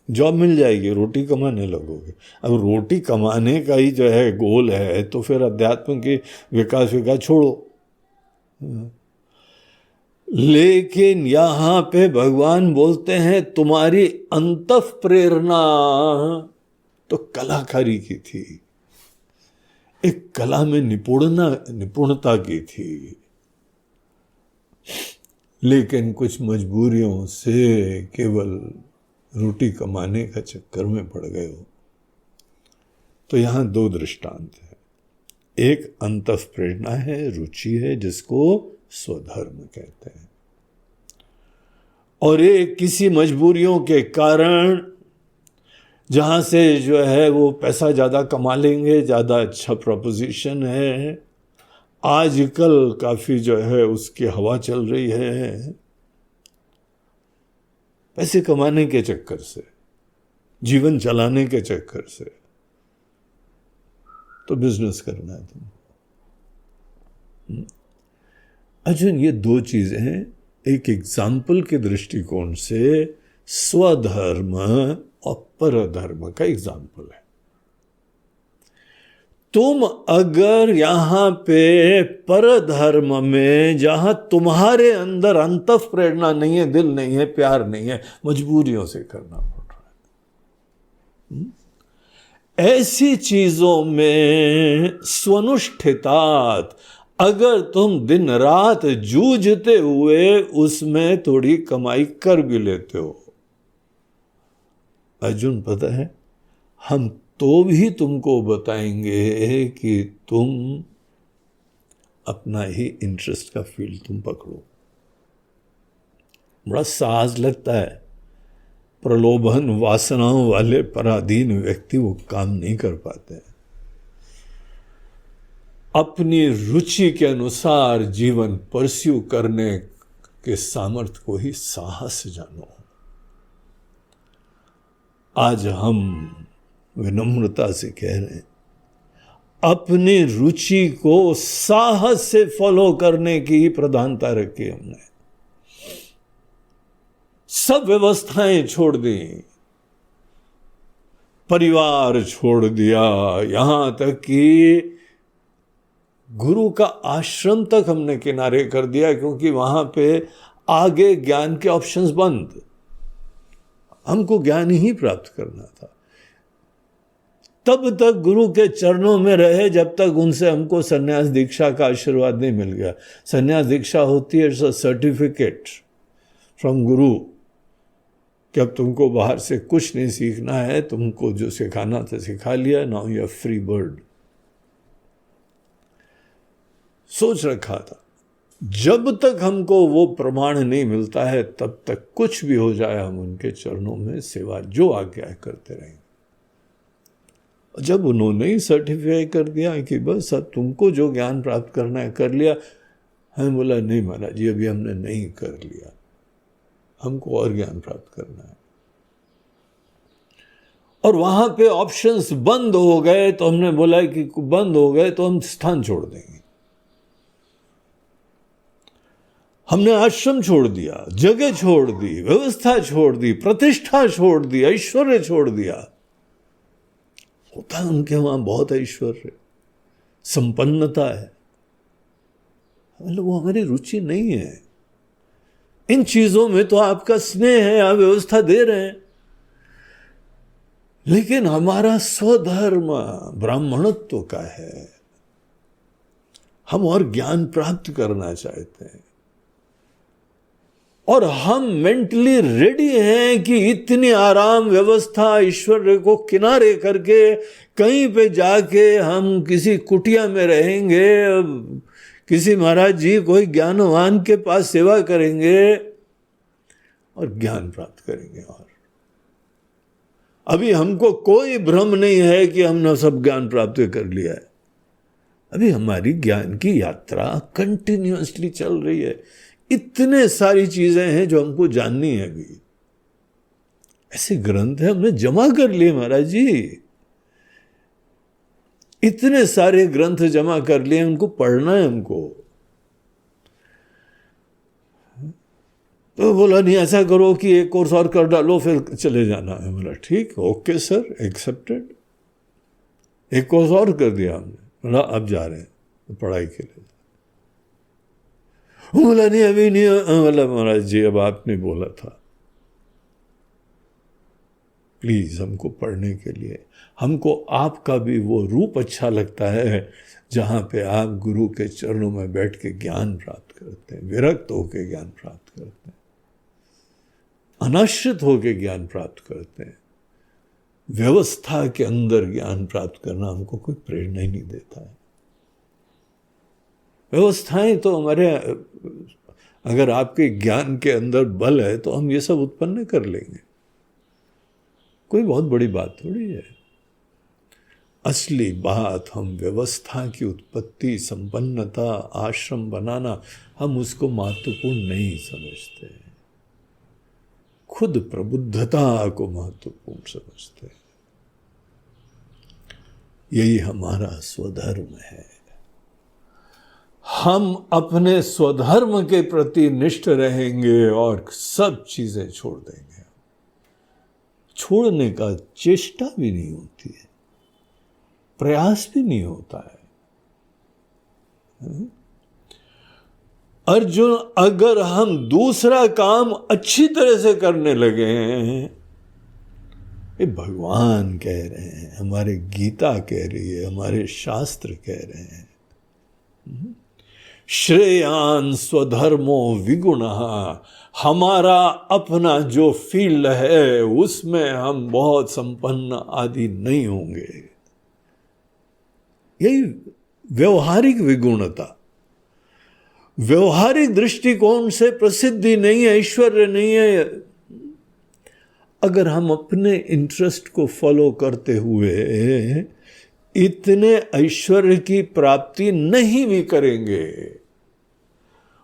जॉब मिल जाएगी, रोटी कमाने लगोगे। अब रोटी कमाने का ही जो है गोल है तो फिर अध्यात्म की विकास छोड़ो। लेकिन यहां पे भगवान बोलते हैं तुम्हारी अंतः प्रेरणा तो कलाकारी की थी, एक कला में निपुणता की थी, लेकिन कुछ मजबूरियों से केवल रोटी कमाने का चक्कर में पड़ गए हो। तो यहां दो दृष्टांत है, एक अंतः प्रेरणा है, रुचि है, जिसको स्वधर्म कहते हैं, और एक किसी मजबूरियों के कारण जहां से जो है वो पैसा ज्यादा कमा लेंगे, ज्यादा अच्छा प्रपोजिशन है, आजकल काफी जो है उसकी हवा चल रही है, पैसे कमाने के चक्कर से, जीवन चलाने के चक्कर से, तो बिजनेस करना है तुमको। अर्जुन, ये दो चीजें हैं। एक एग्जाम्पल के दृष्टिकोण से स्वधर्म और परधर्म का एग्जाम्पल है। तुम अगर यहां पे परधर्म में, जहां तुम्हारे अंदर अंतः प्रेरणा नहीं है, दिल नहीं है, प्यार नहीं है, मजबूरियों से करना पड़ रहा है, ऐसी चीजों में स्वनुष्ठितात, अगर तुम दिन रात जूझते हुए उसमें थोड़ी कमाई कर भी लेते हो, अर्जुन पता है, हम तो भी तुमको बताएंगे कि तुम अपना ही इंटरेस्ट का फील्ड तुम पकड़ो। बड़ा साहस लगता है, प्रलोभन वासनाओं वाले पराधीन व्यक्ति वो काम नहीं कर पाते। अपनी रुचि के अनुसार जीवन परस्यू करने के सामर्थ्य को ही साहस जानो। आज हम विनम्रता से कह रहे हैं, अपनी रुचि को साहस से फॉलो करने की प्रधानता रखी हमने। सब व्यवस्थाएं छोड़ दी, परिवार छोड़ दिया, यहां तक कि गुरु का आश्रम तक हमने किनारे कर दिया, क्योंकि वहां पे आगे ज्ञान के ऑप्शंस बंद। हमको ज्ञान ही प्राप्त करना था। तब तक गुरु के चरणों में रहे जब तक उनसे हमको संन्यास दीक्षा का आशीर्वाद नहीं मिल गया। संन्यास दीक्षा होती है सर्टिफिकेट फ्रॉम गुरु कि अब तुमको बाहर से कुछ नहीं सीखना है, तुमको जो सिखाना था सिखा लिया, now you are free bird. सोच रखा था जब तक हमको वो प्रमाण नहीं मिलता है तब तक कुछ भी हो जाए हम उनके चरणों में सेवा जो आज्ञा है करते रहेंगे। जब उन्होंने ही सर्टिफाई कर दिया कि बस अब तुमको जो ज्ञान प्राप्त करना है कर लिया, हमें बोला नहीं महाराज जी अभी हमने नहीं कर लिया, हमको और ज्ञान प्राप्त करना है। और वहां पे ऑप्शंस बंद हो गए तो हमने बोला कि बंद हो गए तो हम स्थान छोड़ देंगे। हमने आश्रम छोड़ दिया, जगह छोड़ दी, व्यवस्था छोड़ दी, प्रतिष्ठा छोड़ दी, ऐश्वर्य छोड़ दिया। होता है उनके वहां बहुत ऐश्वर्य, संपन्नता है, मतलब वो हमारी रुचि नहीं है। इन चीजों में तो आपका स्नेह है, आप व्यवस्था दे रहे हैं, लेकिन हमारा स्वधर्म ब्राह्मणत्व का है। हम और ज्ञान प्राप्त करना चाहते हैं और हम मेंटली रेडी हैं कि इतनी आराम व्यवस्था ऐश्वर्य को किनारे करके कहीं पे जाके हम किसी कुटिया में रहेंगे, किसी महाराज जी कोई ज्ञानवान के पास सेवा करेंगे और ज्ञान प्राप्त करेंगे। और अभी हमको कोई भ्रम नहीं है कि हमने सब ज्ञान प्राप्त कर लिया है। अभी हमारी ज्ञान की यात्रा कंटिन्यूअसली चल रही है। इतने सारी चीजें हैं जो हमको जाननी है। अभी ऐसे ग्रंथ है हमने जमा कर लिए महाराज जी, इतने सारे ग्रंथ जमा कर लिए, उनको पढ़ना है हमको। तो बोला नहीं ऐसा करो कि एक कोर्स और कर डालो फिर चले जाना है। बोला ठीक, ओके सर, एक्सेप्टेड। एक कोर्स और कर दिया हमने, बोला अब जा रहे हैं पढ़ाई के लिए। बोला नहीं अभी नहीं, बोला महाराज जी अब आपने बोला था, प्लीज हमको पढ़ने के लिए, हमको आपका भी वो रूप अच्छा लगता है जहां पे आप गुरु के चरणों में बैठ के ज्ञान प्राप्त करते हैं, विरक्त होके ज्ञान प्राप्त करते हैं, अनाश्रित होके ज्ञान प्राप्त करते हैं। व्यवस्था के अंदर ज्ञान प्राप्त करना हमको कोई प्रेरणा ही नहीं देता है। व्यवस्थाएं तो हमारे, अगर आपके ज्ञान के अंदर बल है तो हम ये सब उत्पन्न कर लेंगे, कोई बहुत बड़ी बात थोड़ी है। असली बात हम व्यवस्था की उत्पत्ति, संपन्नता, आश्रम बनाना, हम उसको महत्वपूर्ण नहीं समझते, खुद प्रबुद्धता को महत्वपूर्ण समझते। यही हमारा स्वधर्म है। हम अपने स्वधर्म के प्रति निष्ठ रहेंगे और सब चीजें छोड़ देंगे। छोड़ने का चेष्टा भी नहीं होती है, प्रयास भी नहीं होता है। अर्जुन, अगर हम दूसरा काम अच्छी तरह से करने लगे हैं, ये भगवान कह रहे हैं, हमारे गीता कह रही है, हमारे शास्त्र कह रहे हैं, श्रेयान स्वधर्मो विगुणः, हमारा अपना जो फील्ड है उसमें हम बहुत संपन्न आदि नहीं होंगे। यही व्यवहारिक विगुणता, व्यवहारिक दृष्टिकोण से प्रसिद्धि नहीं है, ऐश्वर्य नहीं है। अगर हम अपने इंटरेस्ट को फॉलो करते हुए इतने ऐश्वर्य की प्राप्ति नहीं भी करेंगे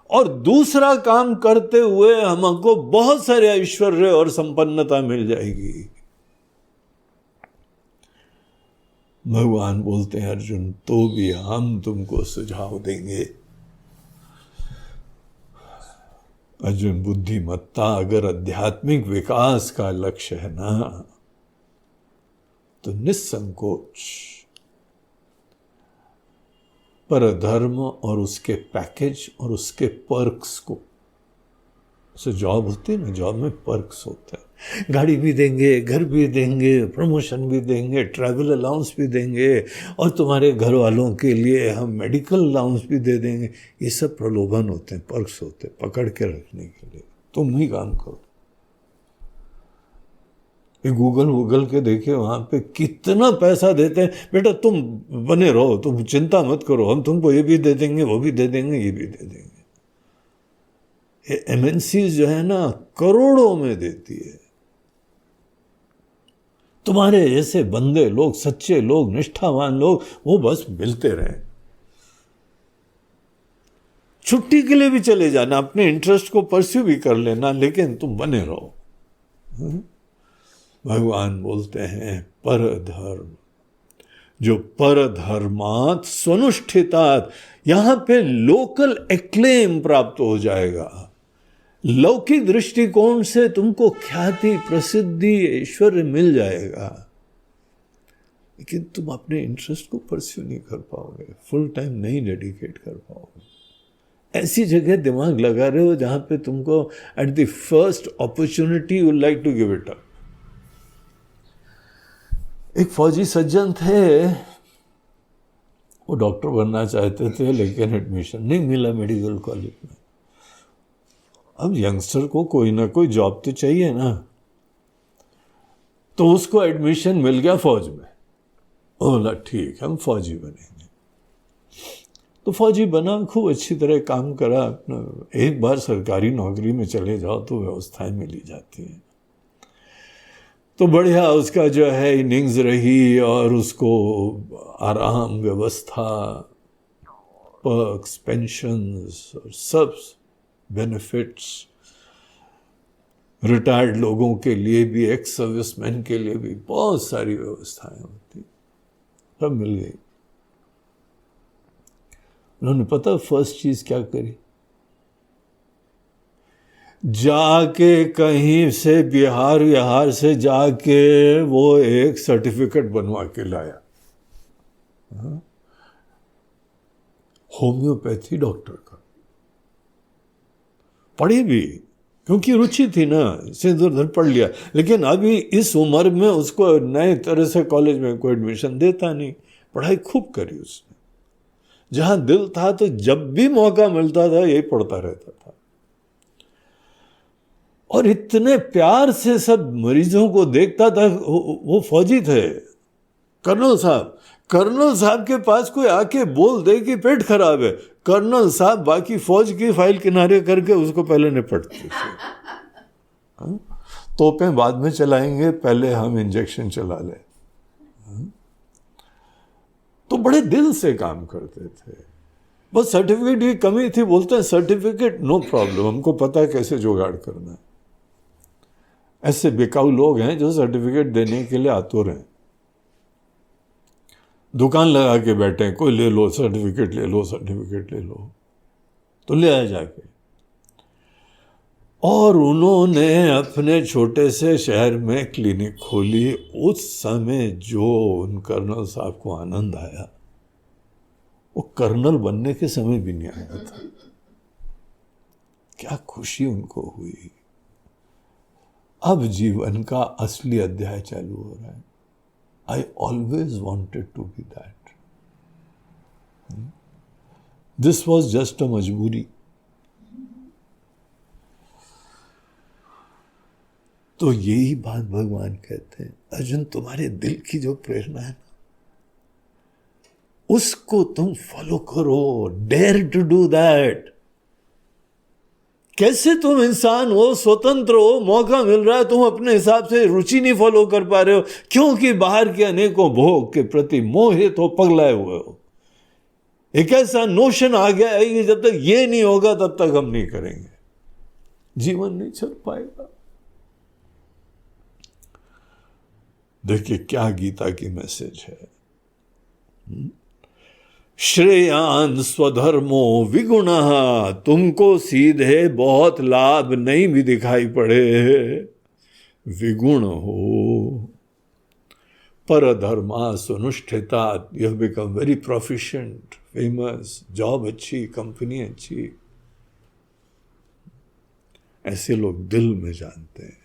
और दूसरा काम करते हुए हमको बहुत सारे ऐश्वर्य और संपन्नता मिल जाएगी। भगवान बोलते हैं अर्जुन, तो भी हम तुमको सुझाव देंगे। अर्जुन, बुद्धिमत्ता अगर आध्यात्मिक विकास का लक्ष्य है ना, तो निसंकोच परधर्म और उसके पैकेज और उसके पर्क्स को, जैसे जॉब होती है ना, जॉब में पर्क्स होते हैं, गाड़ी भी देंगे, घर भी देंगे, प्रमोशन भी देंगे, ट्रैवल अलाउंस भी देंगे, और तुम्हारे घर वालों के लिए हम मेडिकल अलाउंस भी दे देंगे। ये सब प्रलोभन होते हैं, पर्क्स होते हैं पकड़ के रखने के लिए। तुम ही काम करो। ये गूगल के देखिए, वहाँ पे कितना पैसा देते हैं, बेटा तुम बने रहो, तुम चिंता मत करो, हम तुमको ये भी दे देंगे, वो भी दे देंगे, ये भी दे देंगे। ये एमएनसी जो है ना, करोड़ों में देती है। तुम्हारे ऐसे बंदे लोग, सच्चे लोग, निष्ठावान लोग, वो बस मिलते रहे। छुट्टी के लिए भी चले जाना, अपने इंटरेस्ट को परस्यू भी कर लेना, लेकिन तुम बने रहो। भगवान बोलते हैं परधर्म, जो परधर्मात् स्वनुष्ठितात्, यहां पे लोकल एक्लेम प्राप्त हो जाएगा। लौकिक दृष्टिकोण से तुमको ख्याति, प्रसिद्धि, ऐश्वर्य मिल जाएगा, लेकिन तुम अपने इंटरेस्ट को परस्यू नहीं कर पाओगे, फुल टाइम नहीं डेडिकेट कर पाओगे। ऐसी जगह दिमाग लगा रहे हो जहां पे तुमको at the first opportunity you like to give it up. एक फौजी सज्जन थे, वो डॉक्टर बनना चाहते थे, लेकिन एडमिशन नहीं मिला मेडिकल कॉलेज में। अब यंगस्टर को कोई ना कोई जॉब तो चाहिए ना, तो उसको एडमिशन मिल गया फौज में। बोला ठीक, हम फौजी बनेंगे। तो फौजी बना, खूब अच्छी तरह काम करा अपना। एक बार सरकारी नौकरी में चले जाओ तो व्यवस्थाएं मिली जाती हैं, तो बढ़िया उसका जो है इनिंग्स रही, और उसको आराम, व्यवस्था, पर्क्स, पेंशन्स और सब बेनिफिट्स, रिटायर्ड लोगों के लिए भी, एक्स सर्विसमैन के लिए भी बहुत सारी व्यवस्थाएं होती, सब मिल गई। उन्होंने पता फर्स्ट चीज क्या करी, जाके कहीं से बिहार से जाके वो एक सर्टिफिकेट बनवा के लाया, होम्योपैथी डॉक्टर का। पढ़ी भी, क्योंकि रुचि थी ना, इसे इधर पढ़ लिया, लेकिन अभी इस उम्र में उसको नए तरह से कॉलेज में कोई एडमिशन देता नहीं। पढ़ाई खूब करी उसने, जहां दिल था तो जब भी मौका मिलता था यही पढ़ता रहता था, और इतने प्यार से सब मरीजों को देखता था। वो फौजी थे, कर्नल साहब के पास कोई आके बोल दे कि पेट खराब है, कर्नल साहब बाकी फौज की फाइल किनारे करके उसको पहले निपटते थे। तोपें बाद में चलाएंगे, पहले हम इंजेक्शन चला ले। तो बड़े दिल से काम करते थे। बस सर्टिफिकेट की कमी थी, बोलते हैं सर्टिफिकेट नो प्रॉब्लम, हमको पता है कैसे जुगाड़ करना है। ऐसे बेकाऊ लोग हैं जो सर्टिफिकेट देने के लिए आतुर हैं। दुकान लगा के बैठे हैं, कोई ले लो सर्टिफिकेट, ले लो सर्टिफिकेट, ले लो, तो ले आए जाके। और उन्होंने अपने छोटे से शहर में क्लिनिक खोली। उस समय जो उन कर्नल साहब को आनंद आया, वो कर्नल बनने के समय भी नहीं आया था। क्या खुशी उनको हुई। अब जीवन का असली अध्याय चालू हो रहा है। I always wanted to be that. This was just a मजबूरी। तो यही बात भगवान कहते हैं, अर्जुन तुम्हारे दिल की जो प्रेरणा है ना, उसको तुम फॉलो करो, डेयर टू डू दैट। कैसे तुम इंसान हो, स्वतंत्र हो, मौका मिल रहा है, तुम अपने हिसाब से रुचि नहीं फॉलो कर पा रहे हो, क्योंकि बाहर के अनेकों भोग के प्रति मोहित हो, पगलाए हुए हो। एक ऐसा नोशन आ गया है कि जब तक ये नहीं होगा तब तक हम नहीं करेंगे, जीवन नहीं चल पाएगा। देखिए क्या गीता की मैसेज है। श्रेयान स्वधर्मो विगुणः, तुमको सीधे बहुत लाभ नहीं भी दिखाई पड़े, विगुण हो, परधर्मा सुनुष्ठिता, you have become very proficient, famous, job अच्छी, कंपनी अच्छी, ऐसे लोग दिल में जानते हैं।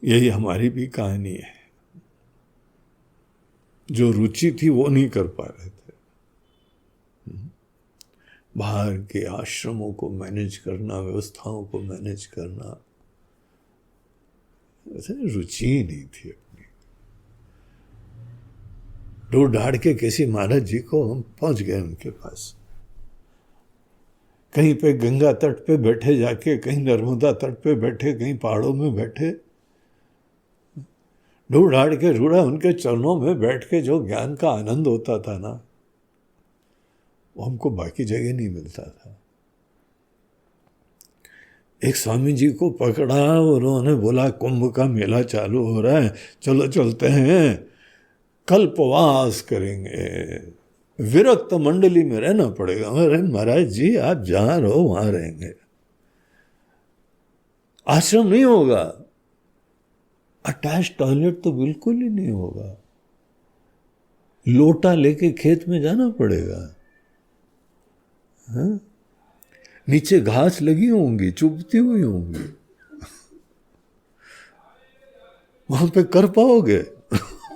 यही हमारी भी कहानी है। जो रुचि थी वो नहीं कर पा रहे थे, बाहर के आश्रमों को मैनेज करना, व्यवस्थाओं को मैनेज करना, वैसे रुचि ही नहीं थी अपनी। ढूंढ ढाड़ के किसी महाराज जी को हम पहुंच गए उनके पास, कहीं पे गंगा तट पे बैठे जाके, कहीं नर्मदा तट पे बैठे, कहीं पहाड़ों में बैठे, ढूंढ ढाड़ के ढूंढा, उनके चरणों में बैठ के जो ज्ञान का आनंद होता था ना, वो हमको बाकी जगह नहीं मिलता था। एक स्वामी जी को पकड़ा, उन्होंने बोला कुंभ का मेला चालू हो रहा है, चलो चलते हैं, कल्पवास करेंगे, विरक्त मंडली में रहना पड़ेगा। अरे महाराज जी आप जहां रहो वहां रहेंगे, आश्रम नहीं होगा, अटैच टॉयलेट तो बिल्कुल ही नहीं होगा, लोटा लेके खेत में जाना पड़ेगा, हाँ? नीचे घास लगी होंगी, चुभती हुई होंगी, वहां पे कर पाओगे?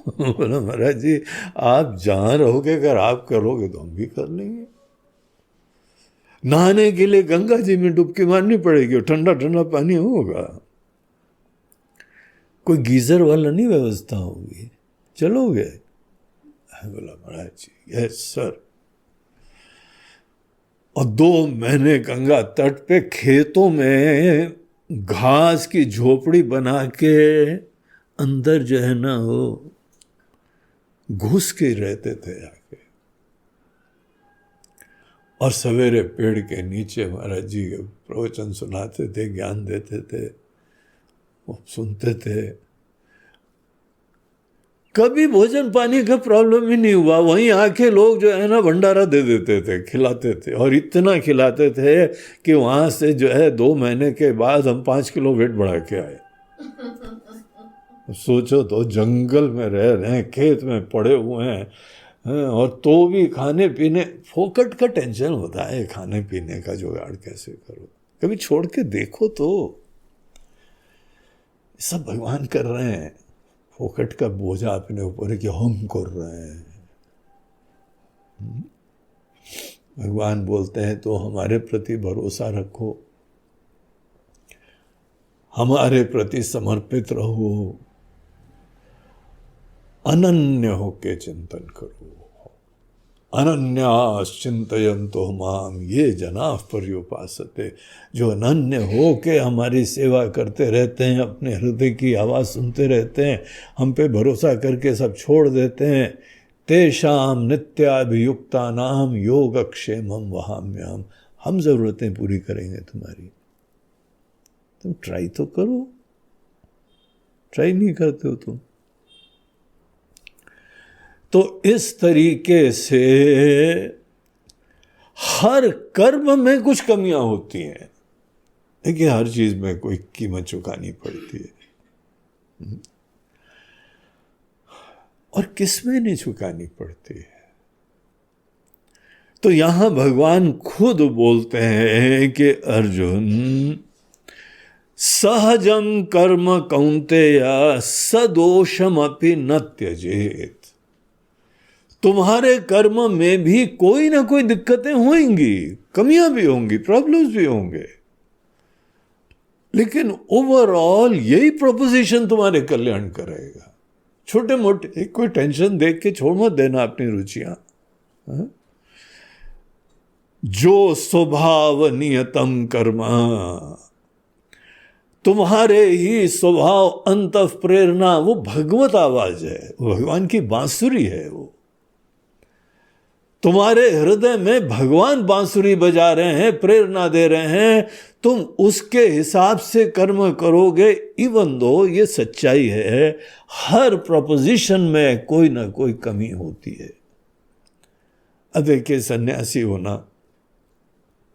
बोला महाराज जी आप जहां रहोगे, अगर आप करोगे तो हम भी कर लेंगे। नहाने के लिए गंगा जी में डुबकी मारनी पड़ेगी, ठंडा ठंडा पानी होगा, कोई गीजर वाला नहीं व्यवस्था होगी, चलोगे? बोला महाराज जी यस सर। और 2 महीने गंगा तट पे खेतों में घास की झोपड़ी बना के अंदर जो है ना वो घुस के रहते थे आके, और सवेरे पेड़ के नीचे महाराज जी प्रवचन सुनाते थे, ज्ञान देते थे, वो सुनते थे। कभी भोजन पानी का प्रॉब्लम ही नहीं हुआ। वहीं आके लोग जो है ना भंडारा दे देते थे, खिलाते थे, और इतना खिलाते थे कि वहां से जो है 2 महीने के बाद हम 5 किलो वेट बढ़ा के आए। सोचो तो, जंगल में रह रहे हैं, खेत में पड़े हुए हैं, और तो भी खाने पीने, फोकट का टेंशन होता है, खाने पीने का जुगाड़ कैसे करो। कभी छोड़ के देखो तो, सब भगवान कर रहे हैं, फोकट का बोझा अपने ऊपर कि हम कर रहे हैं। भगवान बोलते हैं तो हमारे प्रति भरोसा रखो, हमारे प्रति समर्पित रहो, अनन्य होके चिंतन करो। अनन्याश्चिन्तयन्तो माम ये जनाः पर्युपासते, जो अनन्य हो के हमारी सेवा करते रहते हैं, अपने हृदय की आवाज़ सुनते रहते हैं, हम पे भरोसा करके सब छोड़ देते हैं, तेषां नित्याभियुक्तानां योगक्षेमं वहाम्यहम्, हम ज़रूरतें पूरी करेंगे तुम्हारी। तुम ट्राई तो करो, ट्राई नहीं करते हो तुम। तो इस तरीके से हर कर्म में कुछ कमियां होती हैं। देखिए, हर चीज में कोई कीमत चुकानी पड़ती है, और किसमें नहीं चुकानी पड़ती है। तो यहां भगवान खुद बोलते हैं कि अर्जुन, सहजम कर्म कौन्तेय सदोषम अपि न त्यजेत। तुम्हारे कर्म में भी कोई ना कोई दिक्कतें होंगी, कमियां भी होंगी, प्रॉब्लम्स भी होंगे, लेकिन ओवरऑल यही प्रोपोजिशन तुम्हारे कल्याण करेगा। छोटे मोटे कोई टेंशन देख के छोड़ मत देना अपनी रुचियां। जो स्वभाव नियतम कर्म, तुम्हारे ही स्वभाव अंतः प्रेरणा, वो भगवत आवाज है, वो भगवान की बांसुरी है। वो तुम्हारे हृदय में भगवान बांसुरी बजा रहे हैं, प्रेरणा दे रहे हैं, तुम उसके हिसाब से कर्म करोगे। इवन दो ये सच्चाई है, हर प्रपोजिशन में कोई ना कोई कमी होती है। अब देखिए, सन्यासी होना,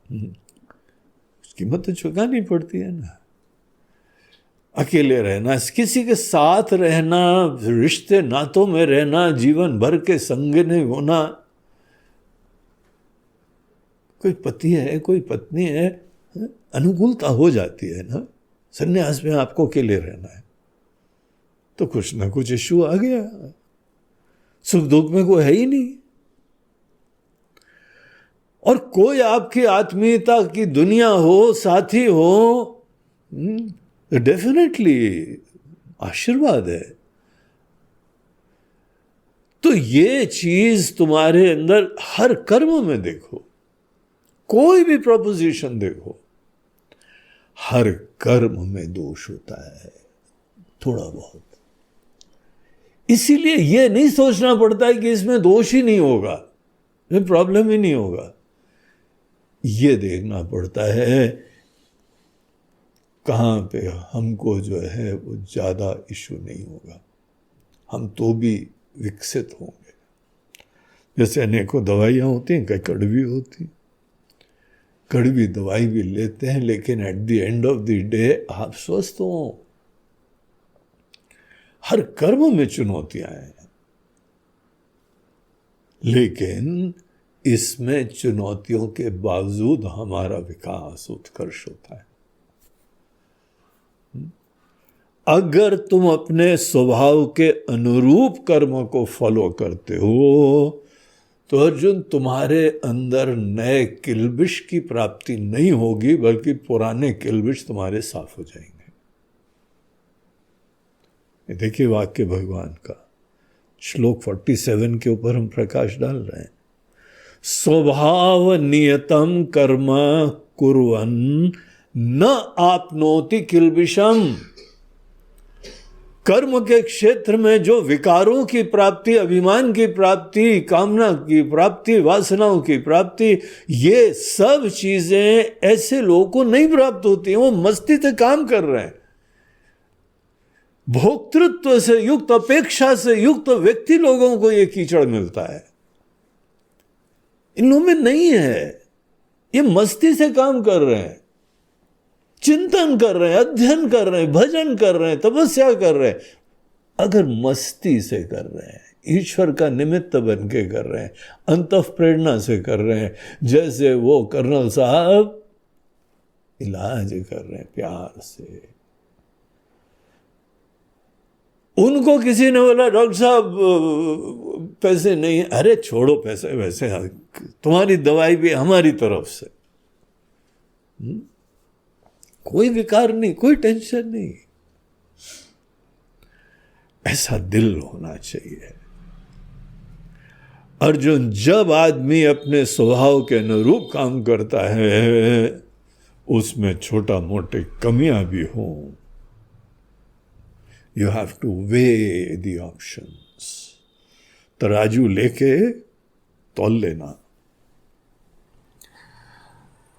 उसकी कीमत तो चुकानी पड़ती है ना। अकेले रहना, किसी के साथ रहना, रिश्ते नातों में रहना, जीवन भर के संग नहीं होना, कोई पति है, कोई पत्नी है, अनुकूलता हो जाती है ना। सन्यास में आपको अकेले रहना है तो कुछ ना कुछ इश्यू आ गया, सुख दुख में कोई है ही नहीं, और कोई आपकी आत्मीयता की दुनिया हो, साथी हो, डेफिनेटली आशीर्वाद है। तो ये चीज तुम्हारे अंदर हर कर्म में देखो, कोई भी प्रोपोजिशन देखो, हर कर्म में दोष होता है थोड़ा बहुत। इसीलिए यह नहीं सोचना पड़ता है कि इसमें दोष ही नहीं होगा, इसमें प्रॉब्लम ही नहीं होगा। यह देखना पड़ता है कहां पे हमको जो है वो ज्यादा इश्यू नहीं होगा, हम तो भी विकसित होंगे। जैसे अनेकों दवाइयां होती हैं, कई कड़वी होती, कड़वी दवाई भी लेते हैं, लेकिन at the end of the day आप स्वस्थ हो। हर कर्म में चुनौतियां हैं, लेकिन इसमें चुनौतियों के बावजूद हमारा विकास, उत्कर्ष होता है। अगर तुम अपने स्वभाव के अनुरूप कर्म को फॉलो करते हो तो अर्जुन, तुम्हारे अंदर नए किल्बिश की प्राप्ति नहीं होगी, बल्कि पुराने किल्बिश तुम्हारे साफ हो जाएंगे। देखिए वाक्य भगवान का, श्लोक 47 के ऊपर हम प्रकाश डाल रहे हैं। स्वभाव नियतम कर्म कुर्वन् न आपनोति किल्बिषम। कर्म के क्षेत्र में जो विकारों की प्राप्ति, अभिमान की प्राप्ति, कामना की प्राप्ति, वासनाओं की प्राप्ति, ये सब चीजें ऐसे लोगों को नहीं प्राप्त होती हैं। वो मस्ती से काम कर रहे हैं, भोक्तृत्व से युक्त, अपेक्षा से युक्त व्यक्ति लोगों को ये कीचड़ मिलता है। इन लोगों में नहीं है, ये मस्ती से काम कर रहे हैं, चिंतन कर रहे हैं, अध्ययन कर रहे हैं, भजन कर रहे हैं, तपस्या कर रहे हैं। अगर मस्ती से कर रहे हैं, ईश्वर का निमित्त बन के कर रहे हैं, अंतः प्रेरणा से कर रहे हैं, जैसे वो कर्नल साहब इलाज कर रहे हैं प्यार से। उनको किसी ने बोला डॉक्टर साहब पैसे नहीं, अरे छोड़ो पैसे वैसे, तुम्हारी दवाई भी हमारी तरफ से, कोई विकार नहीं, कोई टेंशन नहीं। ऐसा दिल होना चाहिए। अर्जुन, जब आदमी अपने स्वभाव के अनुरूप काम करता है, उसमें छोटा मोटे कमियां भी हों, you have two way the options. तराजू लेके तौल लेना।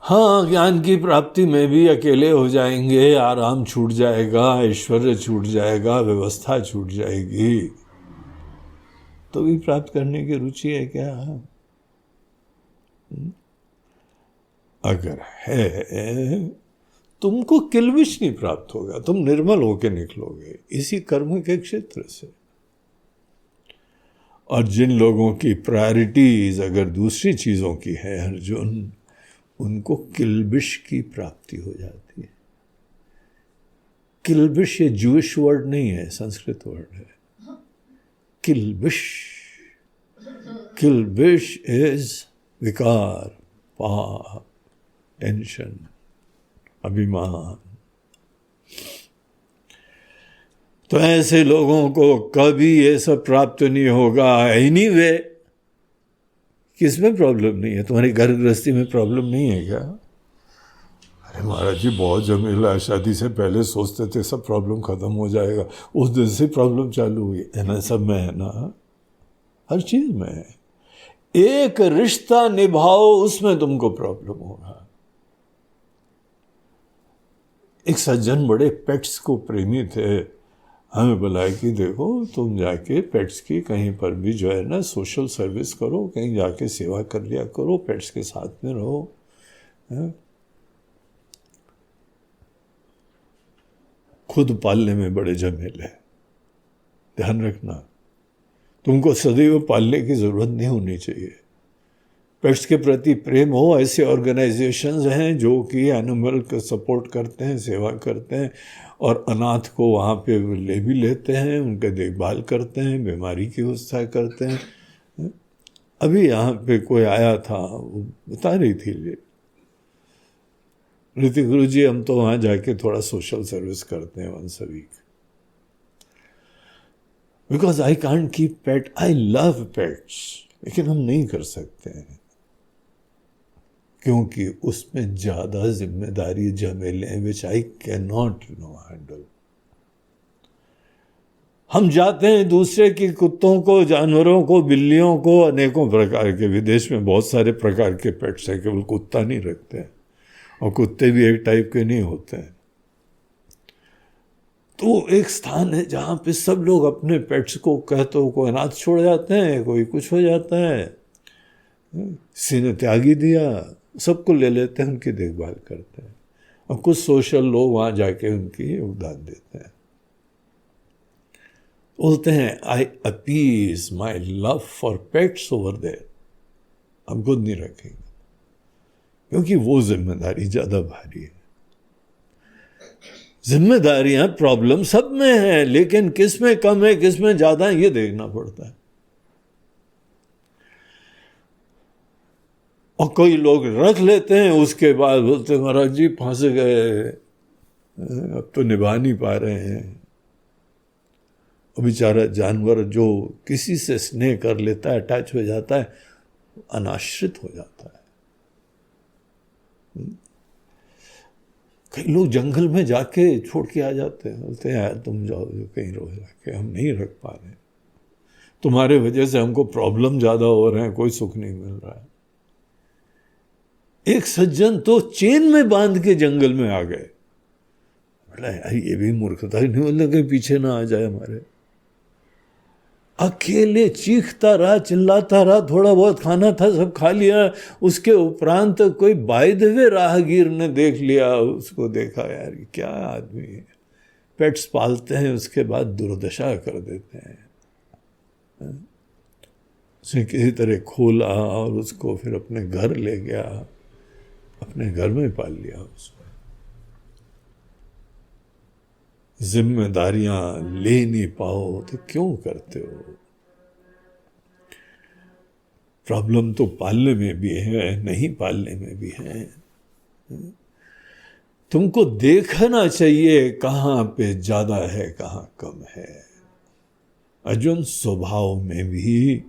हाँ, ज्ञान की प्राप्ति में भी अकेले हो जाएंगे, आराम छूट जाएगा, ऐश्वर्य छूट जाएगा, व्यवस्था छूट जाएगी, तो भी प्राप्त करने की रुचि है क्या? अगर है, तुमको किल्बिश नहीं प्राप्त होगा, तुम निर्मल होके निकलोगे इसी कर्म के क्षेत्र से। और जिन लोगों की प्रायोरिटीज अगर दूसरी चीजों की है अर्जुन, उनको किल्बिश की प्राप्ति हो जाती है। किल्बिश ये जूइश वर्ड नहीं है, संस्कृत वर्ड है। किल्बिश, किल्बिश इज विकार, पाप, टेंशन, अभिमान। तो ऐसे लोगों को कभी ये सब प्राप्त नहीं होगा। एनीवे, किसमें प्रॉब्लम नहीं है? तुम्हारी घर गृहस्थी में प्रॉब्लम नहीं है क्या? अरे महाराज जी बहुत झमेला, शादी से पहले सोचते थे सब प्रॉब्लम खत्म हो जाएगा, उस दिन से प्रॉब्लम चालू हुई है ना। सब में है ना, हर चीज में है। एक रिश्ता निभाओ, उसमें तुमको प्रॉब्लम होगा। एक सज्जन बड़े पेट्स को प्रेमी थे, हमें बुलाया कि देखो तुम जाके पेट्स की कहीं पर भी जो है ना सोशल सर्विस करो, कहीं जाके सेवा कर लिया करो, पेट्स के साथ में रहो। खुद पालने में बड़े झमेले हैं, ध्यान रखना। तुमको सदैव पालने की जरूरत नहीं होनी चाहिए। पेट्स के प्रति प्रेम हो, ऐसे ऑर्गेनाइजेशंस हैं जो कि एनिमल को सपोर्ट करते हैं, सेवा करते हैं, और अनाथ को वहाँ पे ले भी लेते हैं, उनके देखभाल करते हैं, बीमारी की व्यवस्था करते हैं। अभी यहाँ पे कोई आया था, वो बता रही थी ऋतिक गुरु जी, हम तो वहाँ जाके थोड़ा सोशल सर्विस करते हैं once a week, because I can't keep pet. I love pets, लेकिन हम नहीं कर सकते हैं क्योंकि उसमें ज्यादा जिम्मेदारी, झमेले विच आई कैन नॉट हैंडल। हम जाते हैं दूसरे के कुत्तों को, जानवरों को, बिल्लियों को, अनेकों प्रकार के, विदेश में बहुत सारे प्रकार के पेट्स हैं, केवल कुत्ता नहीं रखते हैं, और कुत्ते भी एक टाइप के नहीं होते हैं। तो एक स्थान है जहां पे सब लोग अपने पेट्स को कहते हो, कोई अनाथ छोड़ जाते हैं, कोई कुछ हो जाता है, किसी ने त्यागी दिया, सबको ले लेते हैं, उनकी देखभाल करते हैं, और कुछ सोशल लोग वहां जाके उनकी योगदान देते हैं। बोलते हैं I appease my love for pets over there. हम खुद नहीं रखेंगे क्योंकि वो जिम्मेदारी ज्यादा भारी है। जिम्मेदारियां, प्रॉब्लम सब में है, लेकिन किस में कम है, किस में ज्यादा है, ये देखना पड़ता है। और कोई लोग रख लेते हैं, उसके बाद बोलते हैं महाराज जी फंस गए, अब तो निभा नहीं पा रहे हैं। और बेचारा जानवर जो किसी से स्नेह कर लेता है, अटैच हो जाता है, अनाश्रित हो जाता है। कई लोग जंगल में जाके छोड़ के आ जाते हैं, बोलते हैं यार तुम जाओ कहीं रहो जाके, हम नहीं रख पा रहे, तुम्हारे वजह से हमको प्रॉब्लम ज्यादा हो रहे हैं, कोई सुख नहीं मिल रहा है। एक सज्जन तो चेन में बांध के जंगल में आ गए। बोला यार ये भी मूर्खता नहीं, मतलब कि पीछे ना आ जाए हमारे। अकेले चीखता रहा, चिल्लाता रहा, थोड़ा बहुत खाना था सब खा लिया। उसके उपरांत कोई बाय द वे राहगीर ने देख लिया, उसको देखा यार क्या आदमी है, पेट्स पालते हैं उसके बाद दुर्दशा कर देते हैं। उसने किसी तरह खोला और उसको फिर अपने घर ले गया, अपने घर में पाल लिया उसको। जिम्मेदारियां ले नहीं पाओ तो क्यों करते हो? प्रॉब्लम तो पालने में भी है, नहीं पालने में भी है। तुमको देखना चाहिए कहां पे ज्यादा है, कहां कम है। अर्जुन, स्वभाव में भी,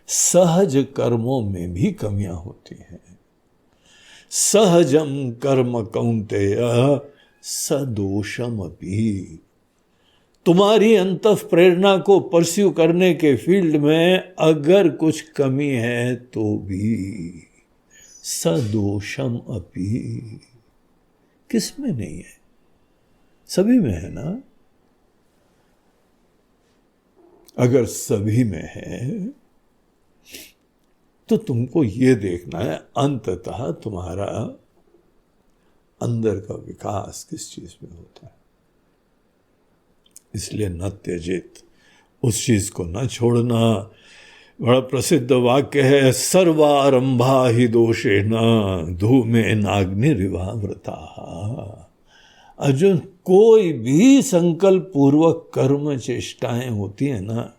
सहज कर्मों में भी कमियां होती हैं। सहजम कर्म कौन्तेय सदोषम अपि। तुम्हारी अंतः प्रेरणा को परस्यू करने के फील्ड में अगर कुछ कमी है तो भी सदोषम अपि। किस में नहीं है? सभी में है ना। अगर सभी में है तो तुमको ये देखना है अंततः तुम्हारा अंदर का विकास किस चीज में होता है। इसलिए न त्यजेत, उस चीज को न छोड़ना। बड़ा प्रसिद्ध वाक्य है, सर्वारंभा ही दोषेण धूमेनाग्निरिवावृता। अर्जुन, कोई भी संकल्प पूर्वक कर्म चेष्टाएं होती है ना,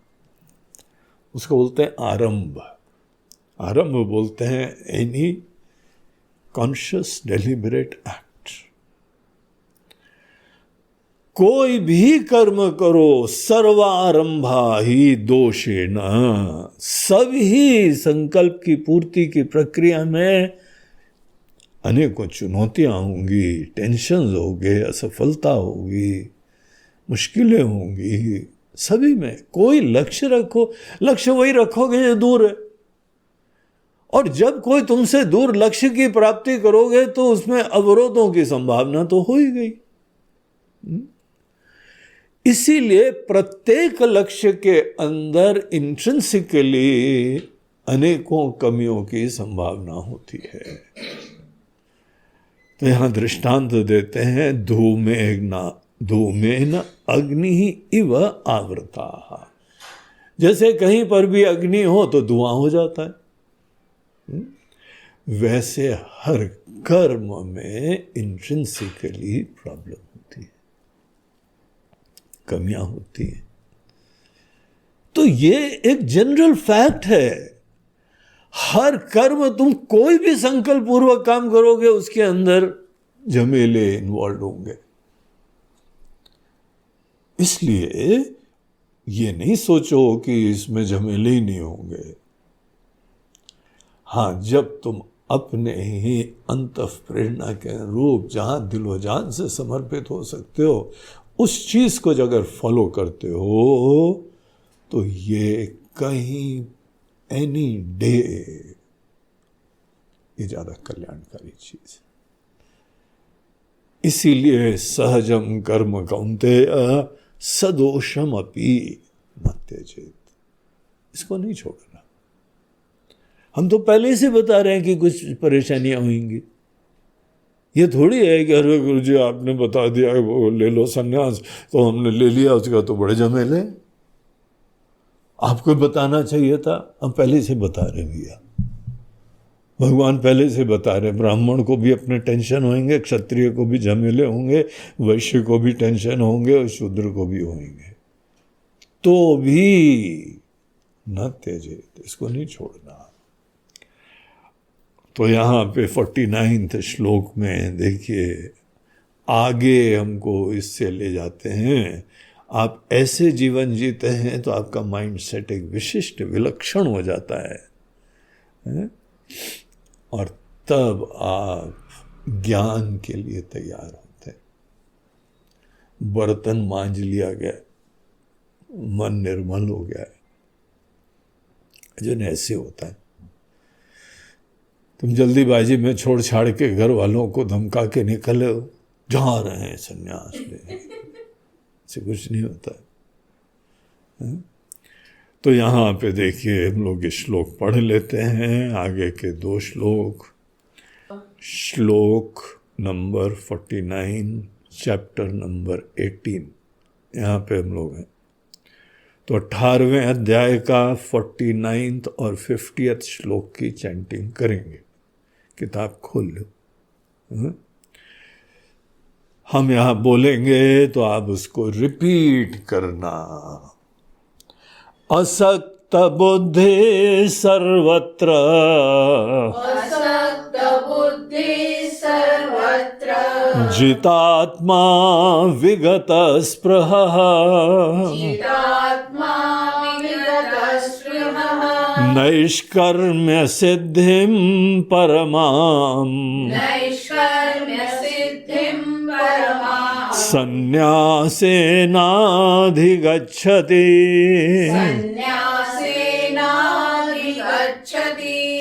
उसको बोलते हैं आरंभ। आरंभ बोलते हैं एनी कॉन्शियस डेलिबरेट एक्ट। कोई भी कर्म करो, सर्वारंभा ही दोषेण, सभी संकल्प की पूर्ति की प्रक्रिया में अनेकों चुनौतियां होंगी, टेंशन होंगे, असफलता होगी, मुश्किलें होंगी, सभी में। कोई लक्ष्य रखो, लक्ष्य वही रखोगे जो दूर है, और जब कोई तुमसे दूर लक्ष्य की प्राप्ति करोगे तो उसमें अवरोधों की संभावना तो हो ही गई। इसीलिए प्रत्येक लक्ष्य के अंदर इंट्रिंसिकली अनेकों कमियों की संभावना होती है। तो यहां दृष्टांत देते हैं, धूमेन अग्नि इव आवृता। जैसे कहीं पर भी अग्नि हो तो धुआं हो जाता है, वैसे हर कर्म में इंट्रिंसिकली प्रॉब्लम होती है, कमियां होती हैं। तो ये एक जनरल फैक्ट है। हर कर्म, तुम कोई भी संकल्प पूर्वक काम करोगे, उसके अंदर झमेले इन्वॉल्व होंगे। इसलिए ये नहीं सोचो कि इसमें झमेले ही नहीं होंगे। हाँ, जब तुम अपने ही अंतः प्रेरणा के अनुरूप जहां दिलो जान से समर्पित हो सकते हो, उस चीज को अगर फॉलो करते हो तो ये कहीं एनी डे ये ज्यादा कल्याणकारी चीज है। इसीलिए सहजम कर्म कौन्तेय सदोषम अपि न त्यजेत, इसको नहीं छोड़ना। हम तो पहले से बता रहे हैं कि कुछ परेशानियां होंगी। ये थोड़ी है कि अरे गुरु जी आपने बता दिया वो ले लो संन्यास, तो हमने ले लिया, उसका तो बड़े झमेले। आपको बताना चाहिए था, हम पहले से बता रहे भैया। भगवान पहले से बता रहे, ब्राह्मण को भी अपने टेंशन होंगे, क्षत्रिय को भी झमेले होंगे, वैश्य को भी टेंशन होंगे और शूद्र को भी होंगे, तो भी न त्यजेत, इसको नहीं छोड़ना। तो यहाँ पे 49वें श्लोक में देखिए, आगे हमको इससे ले जाते हैं। आप ऐसे जीवन जीते हैं तो आपका माइंड सेट एक विशिष्ट विलक्षण हो जाता है, और तब आप ज्ञान के लिए तैयार होते हैं। बर्तन मांज लिया गया, मन निर्मल हो गया है, जो ऐसे होता है। तुम जल्दीबाजी में छोड़ छाड़ के घर वालों को धमका के निकले, जा रहे हैं संन्यास ले, से कुछ नहीं होता है। तो यहाँ पे देखिए, हम लोग ये श्लोक पढ़ लेते हैं, आगे के 2 श्लोक। श्लोक नंबर 49, चैप्टर नंबर 18, यहाँ पे हम लोग हैं। तो 18वें अध्याय का 49 और 50 श्लोक की चैंटिंग करेंगे। किताब खोल लो, हम यहां बोलेंगे तो आप उसको रिपीट करना। असक्त बुद्धि सर्वत्र, असक्त बुद्धि सर्वत्र, जितात्मा विगत स्पृहः, जितात्मा विगत स्पृहः, नैष्कर्म्य सिद्धिं परमां, नैष्कर्म्य सिद्धिं परमां, संन्यासेनाधिगच्छति, संन्यासेनाधिगच्छति,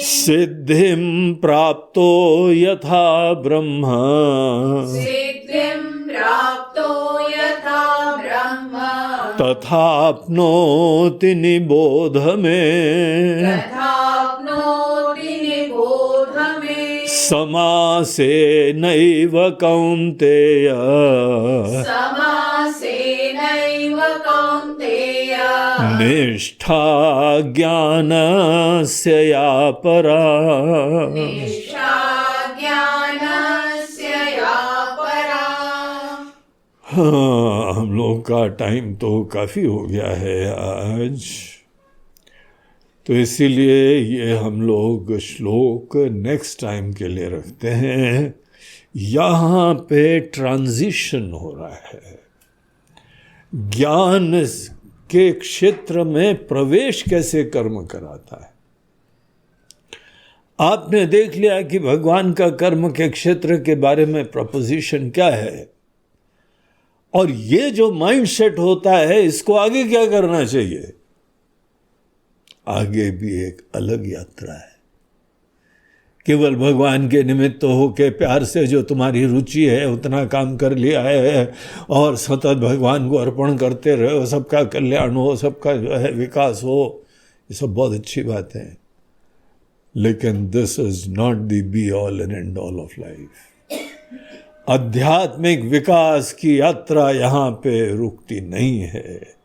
सिद्धिं प्राप्तो यथा ब्रह्म, सिद्धिं प्राप्तो यथा ब्रह्म, तथाप्नोति निबोध मे, तथाप्नोति समासे नैव कौन्तेय निष्ठा ज्ञानस्य या परा। हाँ, हम लोग का टाइम तो काफी हो गया है आज, तो इसीलिए ये हम लोग श्लोक नेक्स्ट टाइम के लिए रखते हैं। यहाँ पे ट्रांजिशन हो रहा है, ज्ञान के क्षेत्र में प्रवेश कैसे कर्म कराता है। आपने देख लिया कि भगवान का कर्म के क्षेत्र के बारे में प्रपोजिशन क्या है, और ये जो माइंड सेट होता है इसको आगे क्या करना चाहिए। आगे भी एक अलग यात्रा है। केवल भगवान के निमित्त होके प्यार से जो तुम्हारी रुचि है उतना काम कर लिया है और सतत भगवान को अर्पण करते रहो, सबका कल्याण हो, सबका जो है विकास हो, ये सब बहुत अच्छी बात है, लेकिन this is not the be all and and all of life. आध्यात्मिक विकास की यात्रा यहाँ पे रुकती नहीं है,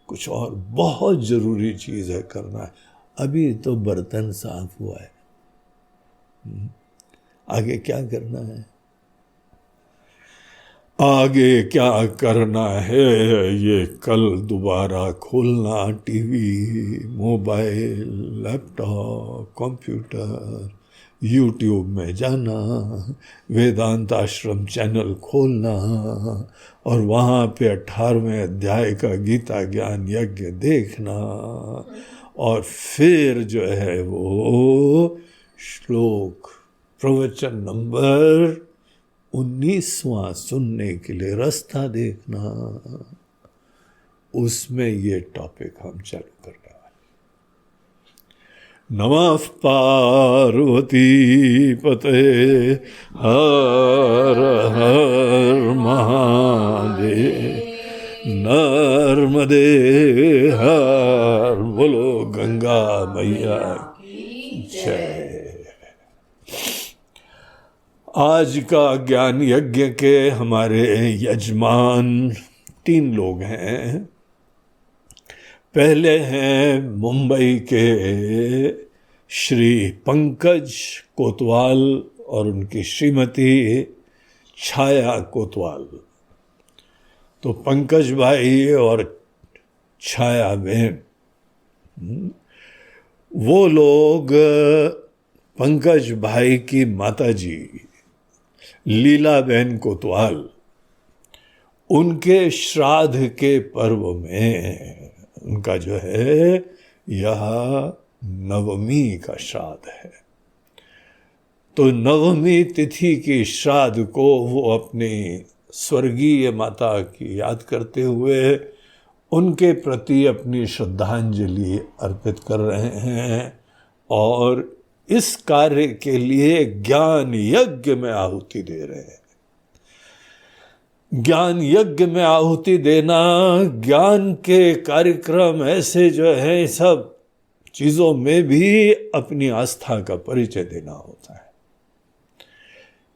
कुछ और बहुत जरूरी चीज है करना है। अभी तो बर्तन साफ हुआ है, आगे क्या करना है, आगे क्या करना है ये कल दोबारा खोलना, TV, mobile, laptop, computer, YouTube में जाना, वेदांत आश्रम चैनल खोलना और वहाँ पे 18वें अध्याय का गीता ज्ञान यज्ञ देखना, और फिर जो है वो श्लोक प्रवचन नंबर 19वां सुनने के लिए रास्ता देखना। उसमें ये टॉपिक हम चालू करने वाले। नमः पार्वती पते हर हर महादेव। नर्मदे हर बोलो गंगा मैया की जय। आज का ज्ञान यज्ञ के हमारे यजमान 3 लोग हैं। पहले हैं मुंबई के श्री पंकज कोतवाल और उनकी श्रीमती छाया कोतवाल। तो पंकज भाई और छाया बहन, वो लोग पंकज भाई की माताजी लीला बहन कोतवाल, उनके श्राद्ध के पर्व में उनका जो है यह 9वीं का श्राद्ध है। तो 9वीं तिथि की श्राद्ध को वो अपनी स्वर्गीय माता की याद करते हुए उनके प्रति अपनी श्रद्धांजलि अर्पित कर रहे हैं और इस कार्य के लिए ज्ञान यज्ञ में आहुति दे रहे हैं। ज्ञान यज्ञ में आहुति देना, ज्ञान के कार्यक्रम ऐसे जो है सब चीजों में भी अपनी आस्था का परिचय देना होता है।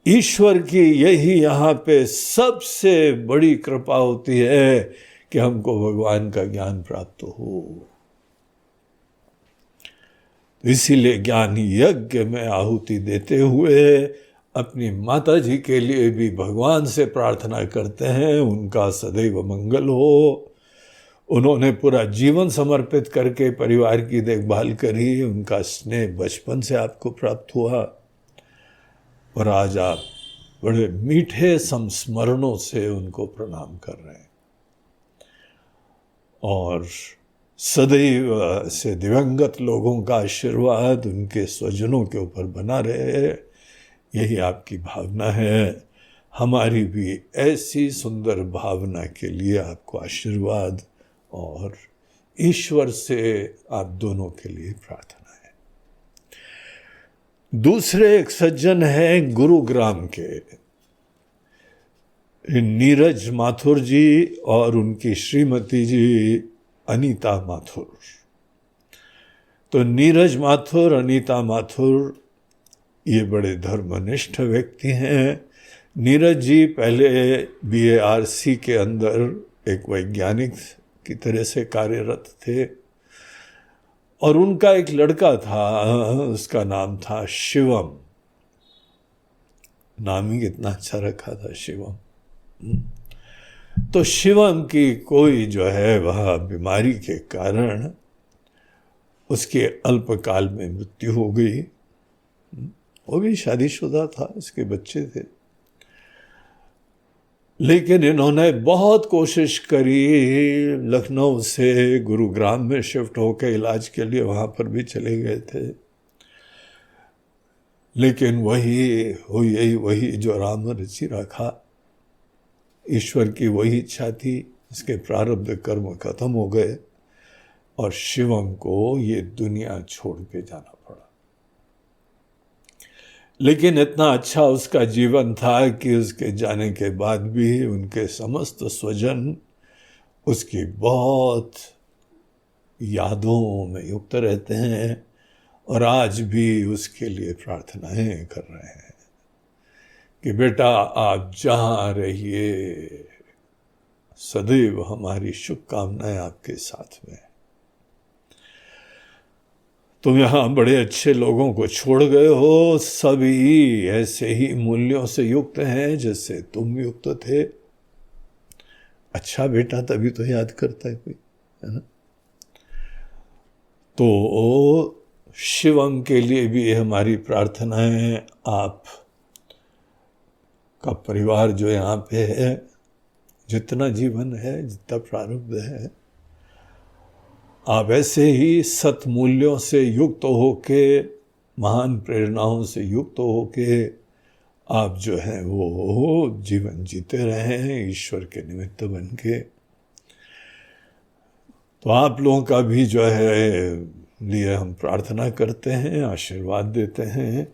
ईश्वर की यही यहाँ पे सबसे बड़ी कृपा होती है कि हमको भगवान का ज्ञान प्राप्त हो। इसीलिए ज्ञान यज्ञ में आहुति देते हुए अपनी माता जी के लिए भी भगवान से प्रार्थना करते हैं उनका सदैव मंगल हो। उन्होंने पूरा जीवन समर्पित करके परिवार की देखभाल करी, उनका स्नेह बचपन से आपको प्राप्त हुआ और आज आप बड़े मीठे संस्मरणों से उनको प्रणाम कर रहे हैं। और सदैव से दिवंगत लोगों का आशीर्वाद उनके स्वजनों के ऊपर बना रहे, यही आपकी भावना है। हमारी भी ऐसी सुंदर भावना के लिए आपको आशीर्वाद और ईश्वर से आप दोनों के लिए प्रार्थना है। दूसरे एक सज्जन हैं गुरुग्राम के नीरज माथुर जी और उनकी श्रीमती जी अनीता माथुर। तो नीरज माथुर, अनीता माथुर ये बड़े धर्मनिष्ठ व्यक्ति हैं। नीरज जी पहले BARC के अंदर एक वैज्ञानिक की तरह से कार्यरत थे और उनका एक लड़का था, उसका नाम था शिवम। नाम ही कितना अच्छा रखा था, शिवम। तो शिवम की कोई जो है वह बीमारी के कारण उसके अल्पकाल में मृत्यु हो गई। वो भी शादीशुदा था, उसके बच्चे थे। लेकिन इन्होंने बहुत कोशिश करी, लखनऊ से गुरुग्राम में शिफ्ट होकर इलाज के लिए वहाँ पर भी चले गए थे, लेकिन वही जो राम रचि रखा, ईश्वर की वही इच्छा थी, इसके प्रारब्ध कर्म खत्म हो गए और शिवम को ये दुनिया छोड़ के जाना पड़ा। लेकिन इतना अच्छा उसका जीवन था कि उसके जाने के बाद भी उनके समस्त स्वजन उसकी बहुत यादों में युक्त रहते हैं और आज भी उसके लिए प्रार्थनाएं कर रहे हैं कि बेटा आप जहाँ रहिए, सदैव हमारी शुभकामनाएं आपके साथ में। तुम यहाँ बड़े अच्छे लोगों को छोड़ गए हो, सभी ऐसे ही मूल्यों से युक्त हैं जैसे तुम युक्त थे। अच्छा बेटा, तभी तो याद करता है कोई, है ना। तो शिवम के लिए भी हमारी प्रार्थना है। आप का परिवार जो यहाँ पे है, जितना जीवन है, जितना प्रारब्ध है, आप ऐसे ही सत्मूल्यों से युक्त होके, महान प्रेरणाओं से युक्त होके आप जो है वो जीवन जीते रहे हैं ईश्वर के निमित्त बन के। तो आप लोगों का भी जो है लिए हम प्रार्थना करते हैं, आशीर्वाद देते हैं।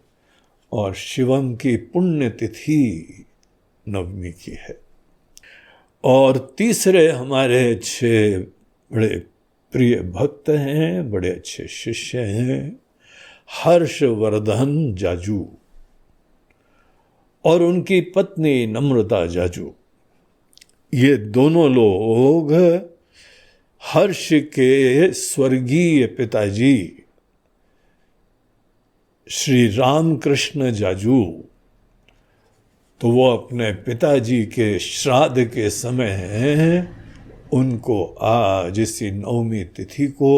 और शिवम की पुण्यतिथि नवमी की है। और तीसरे हमारे अच्छे बड़े प्रिय भक्त हैं, बड़े अच्छे शिष्य हैं, हर्षवर्धन जाजू और उनकी पत्नी नम्रता जाजू। ये दोनों लोग हर्ष के स्वर्गीय पिताजी श्री रामकृष्ण जाजू, तो वो अपने पिताजी के श्राद्ध के समय उनको आज इसी नवमी तिथि को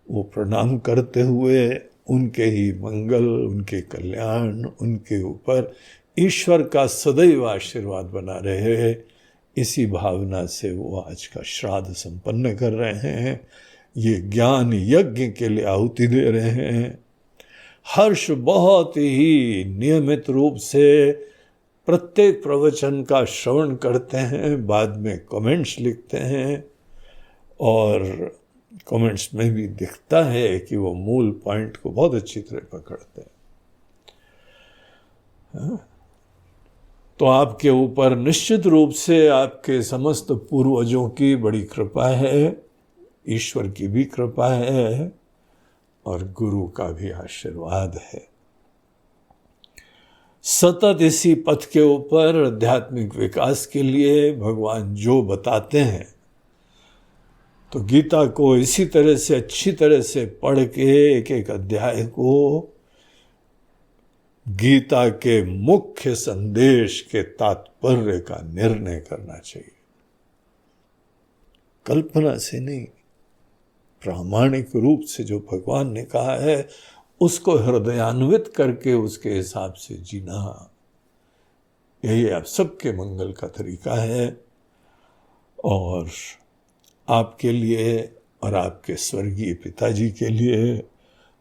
वो प्रणाम करते हुए उनके ही मंगल, उनके कल्याण, उनके ऊपर ईश्वर का सदैव आशीर्वाद बना रहे, इसी भावना से वो आज का श्राद्ध संपन्न कर रहे हैं। ये ज्ञान यज्ञ के लिए आहुति दे रहे हैं। हर्ष बहुत ही नियमित रूप से प्रत्येक प्रवचन का श्रवण करते हैं, बाद में कमेंट्स लिखते हैं और कमेंट्स में भी दिखता है कि वो मूल पॉइंट को बहुत अच्छी तरह पकड़ते हैं। तो आपके ऊपर निश्चित रूप से आपके समस्त पूर्वजों की बड़ी कृपा है, ईश्वर की भी कृपा है और गुरु का भी आशीर्वाद है। सतत इसी पथ के ऊपर आध्यात्मिक विकास के लिए भगवान जो बताते हैं, तो गीता को इसी तरह से अच्छी तरह से पढ़ के एक एक अध्याय को गीता के मुख्य संदेश के तात्पर्य का निर्णय करना चाहिए। कल्पना से नहीं, प्रामाणिक रूप से जो भगवान ने कहा है उसको हृदयान्वित करके उसके हिसाब से जीना, यही आप सबके मंगल का तरीका है। और आपके लिए और आपके स्वर्गीय पिताजी के लिए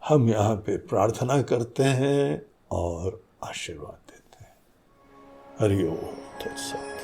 हम यहाँ पे प्रार्थना करते हैं और आशीर्वाद देते हैं। हरि ओम तत्सत।